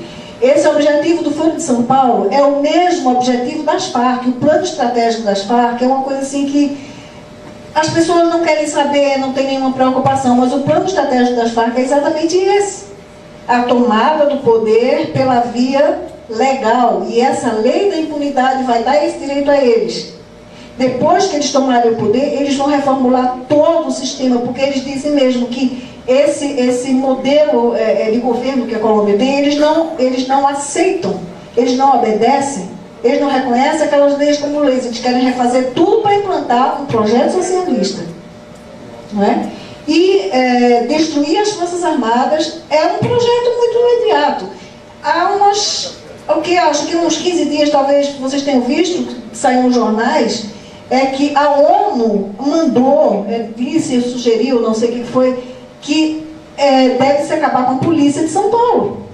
esse objetivo do Foro de São Paulo é o mesmo objetivo das Farc. O plano estratégico das Farc é uma coisa assim que as pessoas não querem saber, não tem nenhuma preocupação, mas o plano estratégico das Farc é exatamente esse. A tomada do poder pela via legal. E essa lei da impunidade vai dar esse direito a eles. Depois que eles tomarem o poder, eles vão reformular todo o sistema, porque eles dizem mesmo que esse modelo de governo que a Colômbia tem, eles não aceitam, eles não obedecem, eles não reconhecem aquelas leis como leis, eles querem refazer tudo para implantar um projeto socialista. Não é? E destruir as Forças Armadas é um projeto muito imediato. Há acho que uns 15 dias, talvez vocês tenham visto, que saiu nos jornais, é que a ONU mandou, disse, sugeriu, não sei o que foi, que deve-se acabar com a polícia de São Paulo.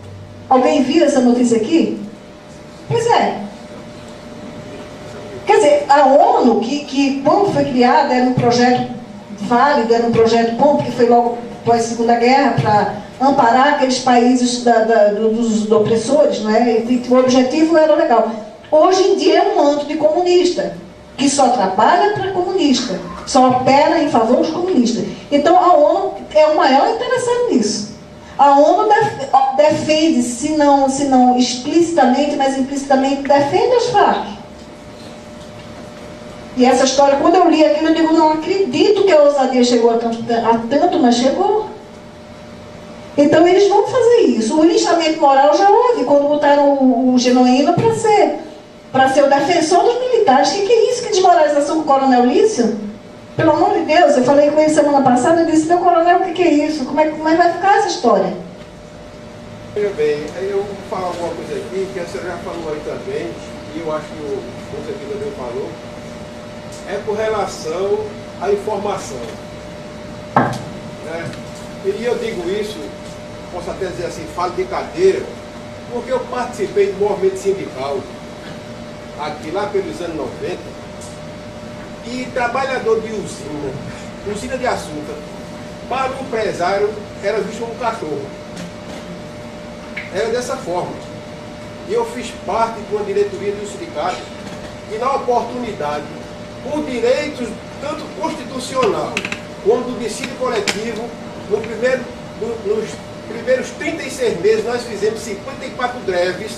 Alguém viu essa notícia aqui? Pois é. Quer dizer, a ONU, que quando foi criada, era um projeto válido, era um projeto bom, porque foi logo após a Segunda Guerra, para amparar aqueles países dos opressores, não é? E o objetivo era legal. Hoje em dia é um manto de comunista, que só trabalha para comunista, só opera em favor dos comunistas. Então a ONU é o maior interessado nisso. A ONU defende, se não explicitamente, mas implicitamente, defende as Farc. E essa história, quando eu li aquilo, eu digo, não acredito que a ousadia chegou a tanto, mas chegou. Então eles vão fazer isso. O linchamento moral já houve, quando botaram o Genuíno para ser o defensor dos militares. O que é isso? Que desmoralização com o Coronel Lício? Pelo amor de Deus, eu falei com ele semana passada e disse, meu coronel, o que é isso? Como é que vai ficar essa história? Veja bem, aí eu vou falar alguma coisa aqui, que a senhora já falou aí também, e eu acho que o servidor também falou, é com relação à informação. Né? E eu digo isso, posso até dizer assim, falo de cadeira, porque eu participei do movimento sindical, aqui lá pelos anos 90, e trabalhador de usina de açúcar, para o empresário era visto como um cachorro. Era dessa forma. E eu fiz parte de uma diretoria do sindicato, e na oportunidade, por direitos tanto constitucional como do dissídio coletivo, nos primeiros 36 meses nós fizemos 54 greves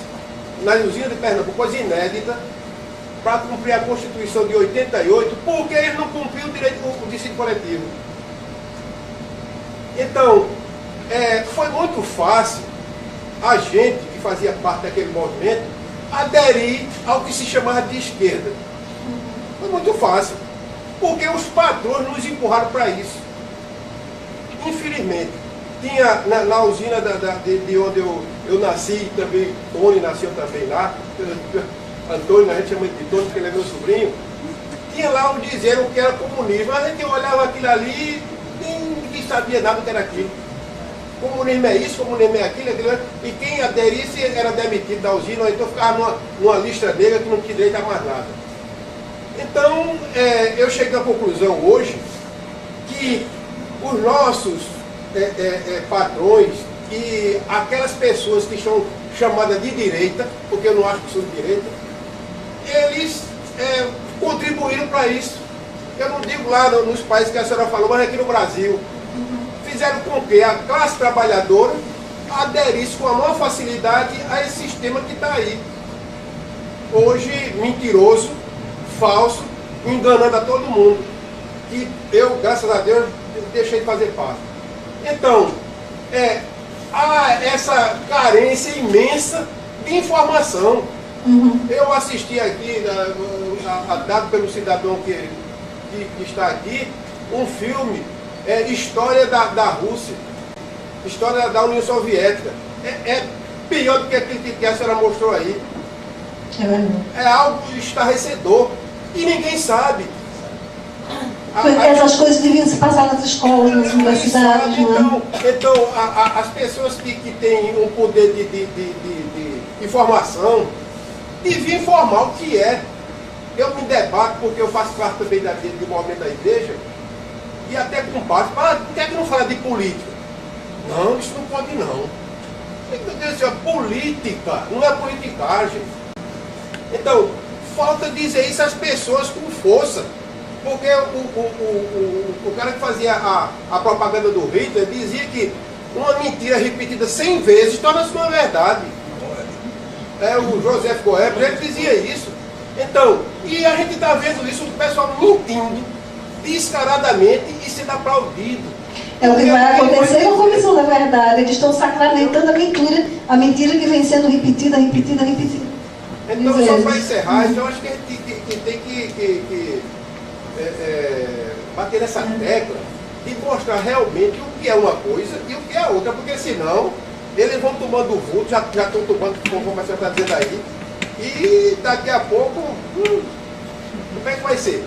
nas usinas de Pernambuco, coisa inédita, para cumprir a Constituição de 88, porque eles não cumpriam o direito do dissídio coletivo. Então, foi muito fácil a gente que fazia parte daquele movimento aderir ao que se chamava de esquerda. Foi muito fácil, porque os patrões nos empurraram para isso. Infelizmente, tinha na usina de onde eu nasci, também Tony nasceu também lá, Antônio, a gente chama de Tony porque ele é meu sobrinho, tinha lá um dizer o que era comunismo. A gente olhava aquilo ali e ninguém sabia nada do que era aquilo. Comunismo é isso, comunismo é aquilo, e quem aderisse era demitido da usina, ou então ficava numa lista negra que não tinha direito a mais nada. Então, eu cheguei à conclusão hoje que os nossos patrões e aquelas pessoas que são chamadas de direita, porque eu não acho que são de direita, eles contribuíram para isso. Eu não digo lá nos países que a senhora falou, mas aqui no Brasil. Fizeram com que a classe trabalhadora aderisse com a maior facilidade a esse sistema que está aí. Hoje, mentiroso, falso, enganando a todo mundo. Que eu, graças a Deus, deixei de fazer parte. Então, há essa carência imensa de informação. Eu assisti aqui, dado pelo cidadão que está aqui, um filme, História da Rússia, História da União Soviética. É pior do que aquilo que a senhora mostrou aí. É algo estarrecedor. E ninguém sabe. Essas coisas deviam se passar nas escolas, nas universidades. Então as pessoas que têm um poder de informação deviam informar o que é. Eu me debato, porque eu faço parte também do movimento da igreja, e até com parte, por que não fala de política? Não, isso não pode não. Meu Deus do céu, política, não é politicagem. Então, falta dizer isso às pessoas com força. Porque o cara que fazia a propaganda do Hitler dizia que uma mentira repetida 100 vezes torna-se uma verdade. O Joseph Goebbels, ele dizia isso. Então, e a gente está vendo isso, o pessoal mentindo descaradamente e sendo aplaudido. É o que vai acontecer com a Comissão da Verdade. Eles estão sacramentando a mentira que vem sendo repetida. Então, só para encerrar, então acho que a gente tem que bater nessa tecla e mostrar realmente o que é uma coisa e o que é outra, porque senão eles vão tomando vulto, já estão tomando, como você está dizendo aí, e daqui a pouco, como é que vai ser?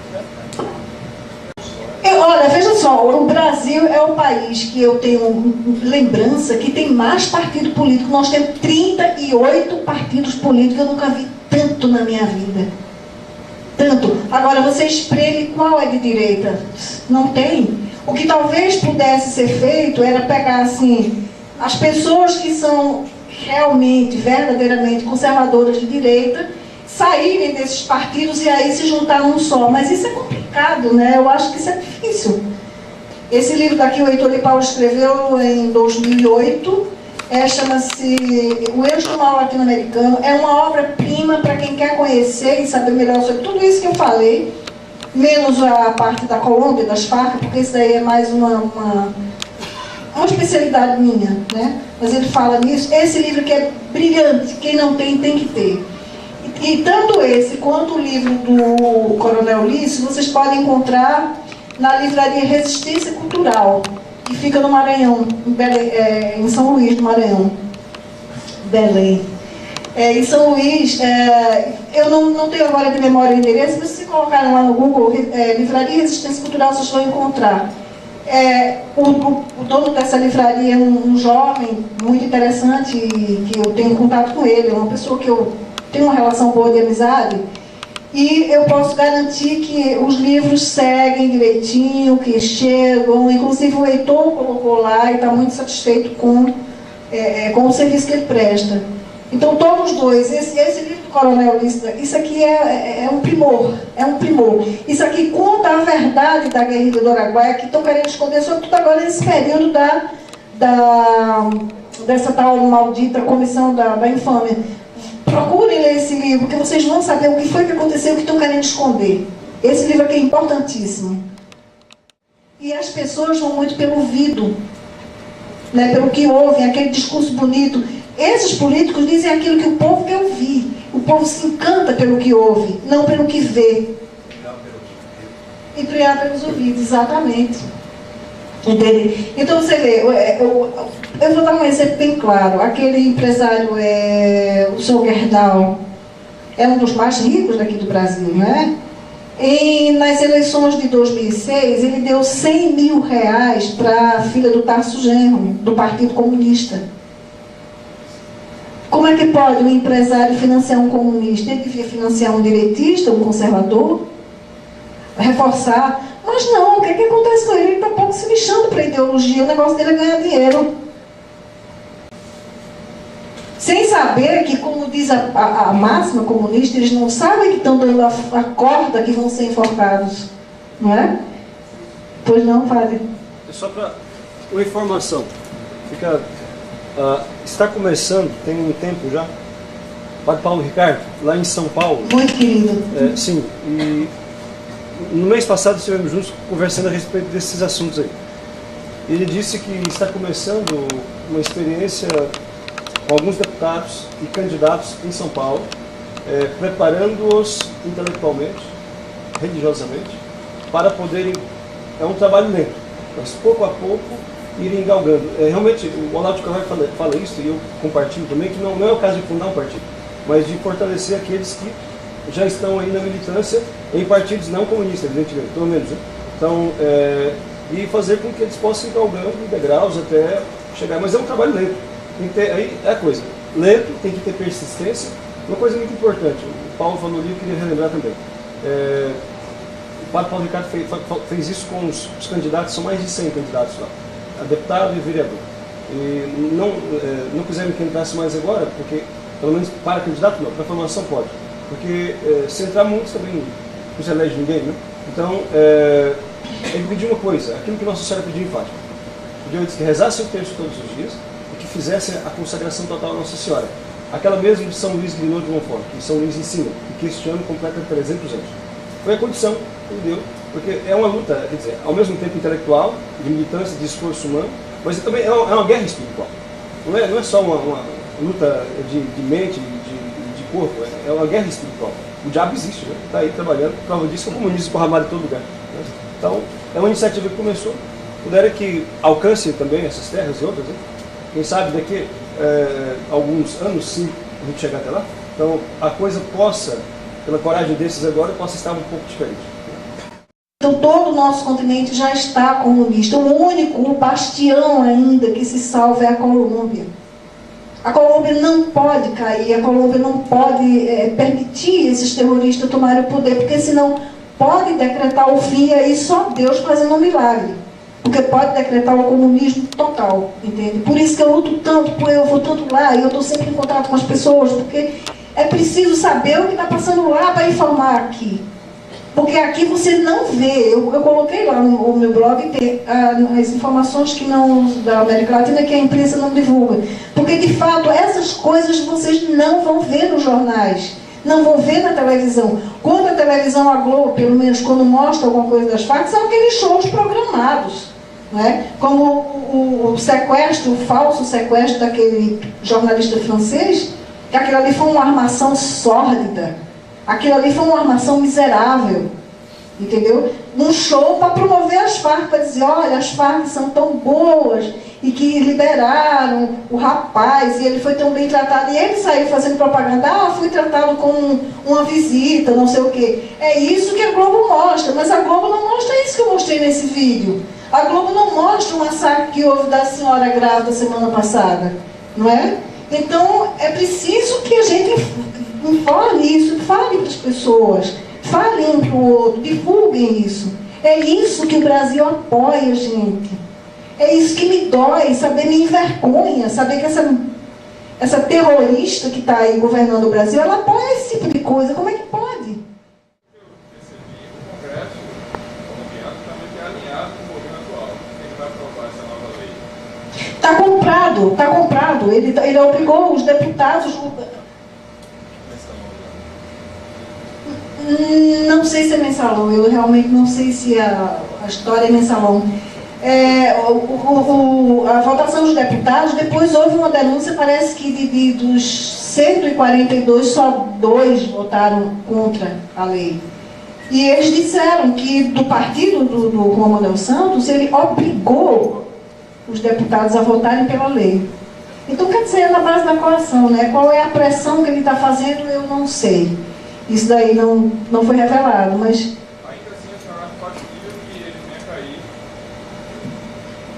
Olha, veja só, o Brasil é o país que eu tenho lembrança que tem mais partido político. Nós temos 38 partidos políticos, eu nunca vi tanto na minha vida. Tanto. Agora, você espreme qual é de direita? Não tem. O que talvez pudesse ser feito era pegar, assim, as pessoas que são realmente, verdadeiramente conservadoras de direita, saírem desses partidos e aí se juntar num só. Mas isso é complicado, né? Eu acho que isso é difícil. Esse livro daqui, o Heitor de Paulo escreveu em 2008, chama-se O Eixo do Mal Latino-Americano. É uma obra-prima para quem quer conhecer e saber melhor sobre tudo isso que eu falei, menos a parte da Colômbia, das Farc, porque isso daí é mais uma especialidade minha, né? Mas ele fala nisso. Esse livro que é brilhante, quem não tem, tem que ter. E tanto esse quanto o livro do Coronel Ulisses, vocês podem encontrar na livraria Resistência Cultural, que fica no Maranhão, em São Luís do Maranhão, Belém. Em São Luís, eu não tenho agora de memória o endereço, mas se colocarem lá no Google, Livraria Resistência Cultural, vocês vão encontrar. O dono dessa livraria é um jovem muito interessante, que eu tenho contato com ele, é uma pessoa que eu tenho uma relação boa de amizade, e eu posso garantir que os livros seguem direitinho, que chegam, inclusive o Heitor colocou lá e está muito satisfeito com o serviço que ele presta. Então, todos os dois, esse livro do Coronel Ulisses, isso aqui é um primor, Isso aqui conta a verdade da guerrilha do Araguaia, que estão querendo esconder, sobretudo agora nesse período dessa tal maldita comissão da infâmia. Procurem ler esse livro, que vocês vão saber o que foi que aconteceu, o que estão querendo esconder. Esse livro aqui é importantíssimo. E as pessoas vão muito pelo ouvido, né, pelo que ouvem, aquele discurso bonito. Esses políticos dizem aquilo que o povo quer ouvir. O povo se encanta pelo que ouve, não pelo que vê. E criar pelos ouvidos, exatamente. Entende? Então você vê, eu vou dar um exemplo bem claro. Aquele empresário, o senhor Gerdau, é um dos mais ricos daqui do Brasil, não é? E nas eleições de 2006, ele deu 100 mil reais para a filha do Tarso Genro, do Partido Comunista. Como é que pode um empresário financiar um comunista? Ele devia financiar um direitista, um conservador, reforçar. Mas não, o que acontece com ele? Ele está pouco se lixando para a ideologia, o negócio dele é ganhar dinheiro. Sem saber que, como diz a máxima comunista, eles não sabem que estão dando a corda que vão ser enforcados. Não é? Pois não, padre. É só para uma informação. Está começando, tem um tempo já, o Padre Paulo Ricardo, lá em São Paulo. Muito querido. Sim, e no mês passado estivemos juntos conversando a respeito desses assuntos aí. Ele disse que está começando uma experiência com alguns deputados e candidatos em São Paulo, preparando-os intelectualmente, religiosamente, para poderem, é um trabalho lento, mas pouco a pouco irem galgando. Realmente, o Olavo de Carvalho fala isso, e eu compartilho também, que não é o caso de fundar um partido, mas de fortalecer aqueles que já estão aí na militância em partidos não comunistas, evidentemente, pelo menos. Né? Então, e fazer com que eles possam ir galgando degraus até chegar. Mas é um trabalho lento. Tem que ter, aí é a coisa. Lento, tem que ter persistência. Uma coisa muito importante, o Paulo falou ali, eu queria relembrar também. O Padre Paulo Ricardo fez isso com os candidatos, são mais de 100 candidatos lá, a deputado e vereador. E não quiseram que entrasse mais agora, porque, pelo menos para candidato não, para formação pode. Porque se entrar muitos também não se elege ninguém, né? Então, ele pediu uma coisa, aquilo que Nossa Senhora pediu em Fátima. Pediu que rezasse o texto todos os dias e que fizesse a consagração total a Nossa Senhora. Aquela mesma de São Luís Guinot de Montfort, que São Luís ensina, e que este ano completa 300 anos. Foi a condição que ele deu, porque é uma luta, quer dizer, ao mesmo tempo intelectual, de militância, de esforço humano, mas também é uma guerra espiritual. Não é só uma luta de mente, de corpo, é uma guerra espiritual. O diabo existe, né? Está aí trabalhando, prova disso é o comunismo esparramado em todo lugar. Né? Então, é uma iniciativa que começou, puder que alcance também essas terras e outras, né? Quem sabe daqui alguns anos, sim, a gente chegar até lá. Então, a coisa possa, pela coragem desses agora, possa estar um pouco diferente. Então, todo o nosso continente já está comunista. O único bastião ainda que se salva é a Colômbia. A Colômbia não pode cair, a Colômbia não pode permitir esses terroristas tomarem o poder, porque senão pode decretar o fim, e aí só Deus fazendo um milagre. Porque pode decretar o comunismo total, entende? Por isso que eu luto tanto, eu vou tanto lá, e eu estou sempre em contato com as pessoas, porque é preciso saber o que está passando lá para informar aqui. Porque aqui você não vê, eu coloquei lá no meu blog, tem as informações que não, da América Latina, que a imprensa não divulga. Porque, de fato, essas coisas vocês não vão ver nos jornais, não vão ver na televisão. Quando a televisão, a Globo, pelo menos, quando mostra alguma coisa das Farc, são aqueles shows programados. Não é? Como o sequestro, o falso sequestro daquele jornalista francês, que aquilo ali foi uma armação sórdida. Aquilo ali foi uma armação miserável, entendeu? Um show para promover as Farc, para dizer, olha, as Farc são tão boas, e que liberaram o rapaz, e ele foi tão bem tratado, e ele saiu fazendo propaganda, fui tratado com uma visita, não sei o quê. É isso que a Globo mostra, mas a Globo não mostra isso que eu mostrei nesse vídeo. A Globo não mostra o massacre que houve da senhora grávida semana passada, não é? Então, é preciso que a gente informe isso, fale para as pessoas, fale um para o outro, divulguem isso. É isso que o Brasil apoia, gente. É isso que me dói, saber, me envergonha, saber que essa terrorista que está aí governando o Brasil, ela apoia esse tipo de coisa. Como é que pode? Eu percebi que o Congresso colombiano também é alinhado com o governo atual. Quem vai aprovar essa nova lei? Está comprado. Ele obrigou os deputados... Não sei se é mensalão, eu realmente não sei se a história é mensalão. A votação dos deputados, depois houve uma denúncia, parece que dos 142, só 2 votaram contra a lei. E eles disseram que do partido do Juan Manuel Santos, ele obrigou os deputados a votarem pela lei. Então, quer dizer, é na base da coação, né? Qual é a pressão que ele está fazendo, eu não sei. Isso daí não foi revelado, mas... Ainda assim, a senhora acha factível que ele venha cair?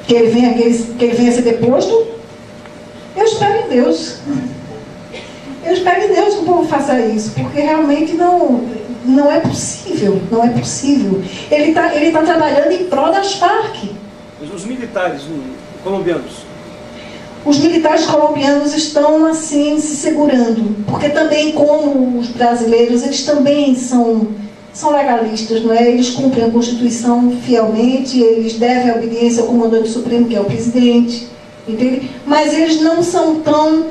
Que ele venha ser deposto? Eu espero em Deus. Eu espero em Deus que o povo faça isso, porque realmente não é possível, não é possível. Ele tá trabalhando em prol das Farc. Os militares colombianos. Os militares colombianos estão, assim, se segurando, porque também, como os brasileiros, eles também são legalistas, não é? Eles cumprem a Constituição fielmente, eles devem a obediência ao comandante supremo, que é o presidente, entende? Mas eles não são tão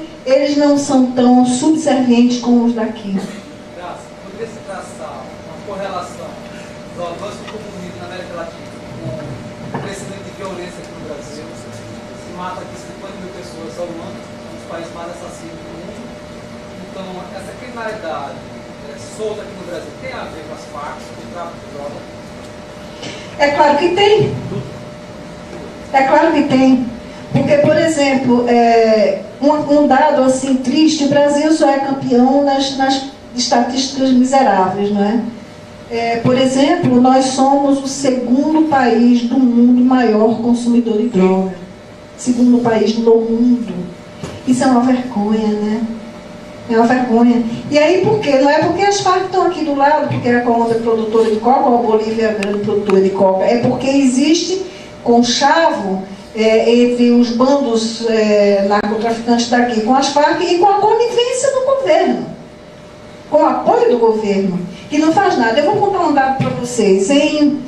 subservientes como os daqui. Graça, poderia se traçar uma correlação do avanço do comunismo na América Latina com o crescimento de violência aqui no Brasil? Se mata aqui 50.000 pessoas ao ano, é um dos países mais assassinos do mundo. Então, essa criminalidade solta aqui no Brasil tem a ver com as Farc, com o tráfico de droga? É claro que tem. É claro que tem. Porque, por exemplo, um dado assim triste, o Brasil só é campeão nas estatísticas miseráveis, não é? Por exemplo, nós somos o segundo país do mundo maior consumidor de droga. Segundo país no mundo. Isso é uma vergonha, né? É uma vergonha. E aí por quê? Não é porque as Farc estão aqui do lado, porque a Colômbia é produtora de coca, ou a Bolívia é a grande produtora de coca. É porque existe conchavo entre os bandos narcotraficantes daqui com as Farc e com a conivência do governo. Com o apoio do governo, que não faz nada. Eu vou contar um dado para vocês. Em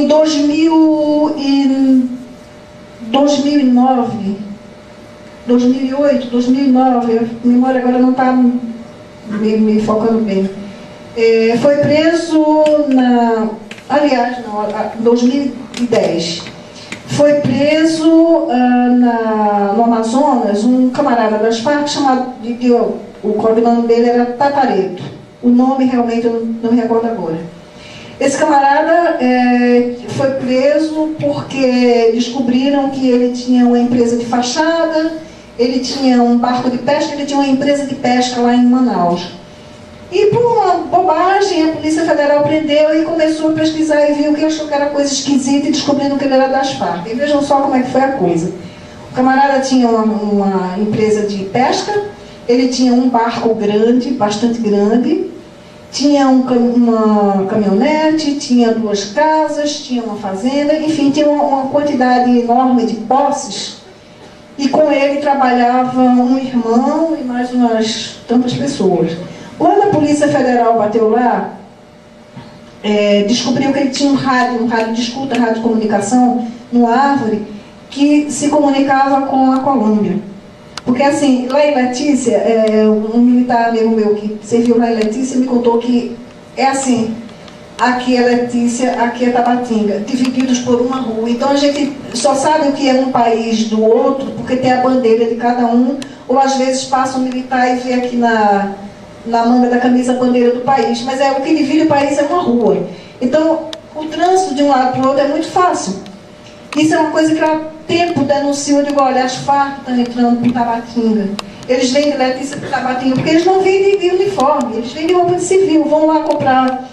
2009, 2008, 2009, a memória agora não está me focando bem. Foi preso em 2010. Foi preso no Amazonas um camarada das Farc chamado, o codinome dele era Tatareto. O nome realmente eu não me recordo agora. Esse camarada foi preso porque descobriram que ele tinha uma empresa de fachada, ele tinha um barco de pesca, ele tinha uma empresa de pesca lá em Manaus. E por uma bobagem, a Polícia Federal prendeu e começou a pesquisar e viu que achou que era coisa esquisita e descobriram que ele era das Farc. E vejam só como é que foi a coisa. O camarada tinha uma empresa de pesca, ele tinha um barco grande, bastante grande, tinha uma caminhonete, tinha 2 casas, tinha uma fazenda, enfim, tinha uma quantidade enorme de posses. E com ele trabalhava um irmão e mais umas tantas pessoas. Quando a Polícia Federal bateu lá, descobriu que ele tinha um rádio de escuta, rádio de comunicação, numa árvore, que se comunicava com a Colômbia. Porque assim, lá em Letícia, um militar amigo meu que serviu lá em Letícia me contou que é assim, aqui é Letícia, aqui é Tabatinga, divididos por uma rua. Então a gente só sabe o que é um país do outro, porque tem a bandeira de cada um, ou às vezes passa um militar e vê aqui na manga da camisa a bandeira do país, mas o que divide o país é uma rua. Então, o trânsito de um lado para o outro é muito fácil. Isso é uma coisa que há tempo denunciou, eu digo, olha, as Farc estão entrando para Tabatinga. Eles vêm de Letícia para Tabatinga, porque eles não vêm de uniforme, eles vêm de roupa de civil, vão lá comprar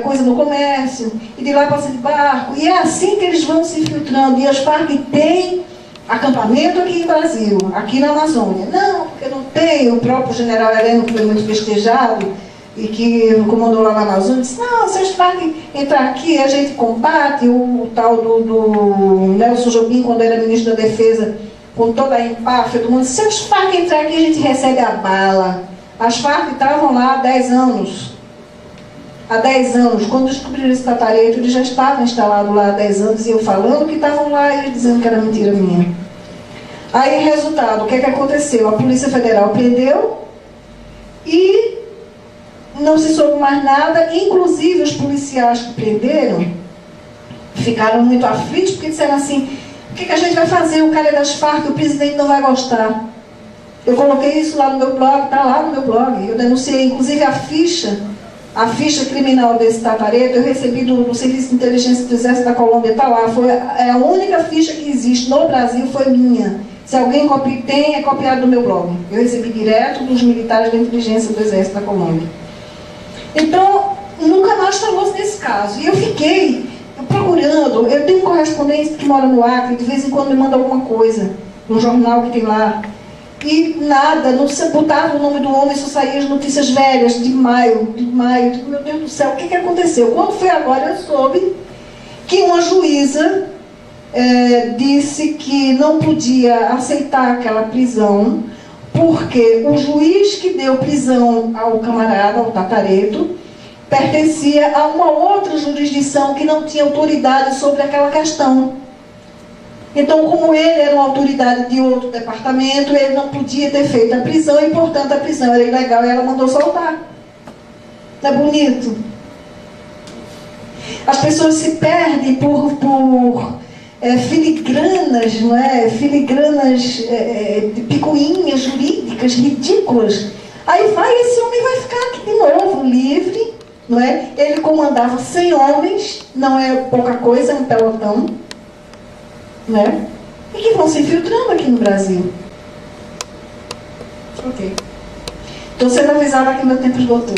coisa no comércio, e de lá passam de barco, e é assim que eles vão se infiltrando. E as Farc têm acampamento aqui em Brasil, aqui na Amazônia. Não, porque não tem. O próprio general Heleno, que foi muito festejado e que comandou lá na Amazônia, disse, não, se as Farc entrar aqui, a gente combate. O tal do Nelson Jobim, quando era ministro da Defesa, com toda a empáfia do mundo, se as Farc entrar aqui, a gente recebe a bala. As Farc estavam lá há 10 anos. Há 10 anos, quando descobriram esse Tatareto, eles já estavam instalados lá há 10 anos, e eu falando que estavam lá e eles dizendo que era mentira minha. Aí, resultado, o que é que aconteceu? A Polícia Federal prendeu e não se soube mais nada, inclusive os policiais que prenderam ficaram muito aflitos, porque disseram assim, o que a gente vai fazer? O cara é das Farc, o presidente não vai gostar. Eu coloquei isso lá no meu blog, está lá no meu blog, eu denunciei, inclusive a ficha criminal desse Tatareto, eu recebi do Serviço de Inteligência do Exército da Colômbia, está lá, é a única ficha que existe no Brasil, foi minha. Se alguém tem, é copiado do meu blog. Eu recebi direto dos militares da inteligência do Exército da Colômbia. Então, nunca mais falou nesse caso. E eu fiquei procurando, eu tenho um correspondente que mora no Acre, de vez em quando me manda alguma coisa, no jornal que tem lá. E nada, não se botava o nome do homem, só saía as notícias velhas, de maio. Meu Deus do céu, o que aconteceu? Quando foi agora, eu soube que uma juíza disse que não podia aceitar aquela prisão, porque o juiz que deu prisão ao camarada, ao Tatareto, pertencia a uma outra jurisdição que não tinha autoridade sobre aquela questão. Então, como ele era uma autoridade de outro departamento, ele não podia ter feito a prisão e, portanto, a prisão era ilegal e ela mandou soltar. Não é bonito? As pessoas se perdem por filigranas, não é? Filigranas de picuinhas jurídicas ridículas. Aí esse homem vai ficar aqui de novo, livre, não é? Ele comandava 100 homens, não é pouca coisa, é um pelotão, não é? E que vão se infiltrando aqui no Brasil. Ok. Estou sendo avisada que meu tempo esgotou.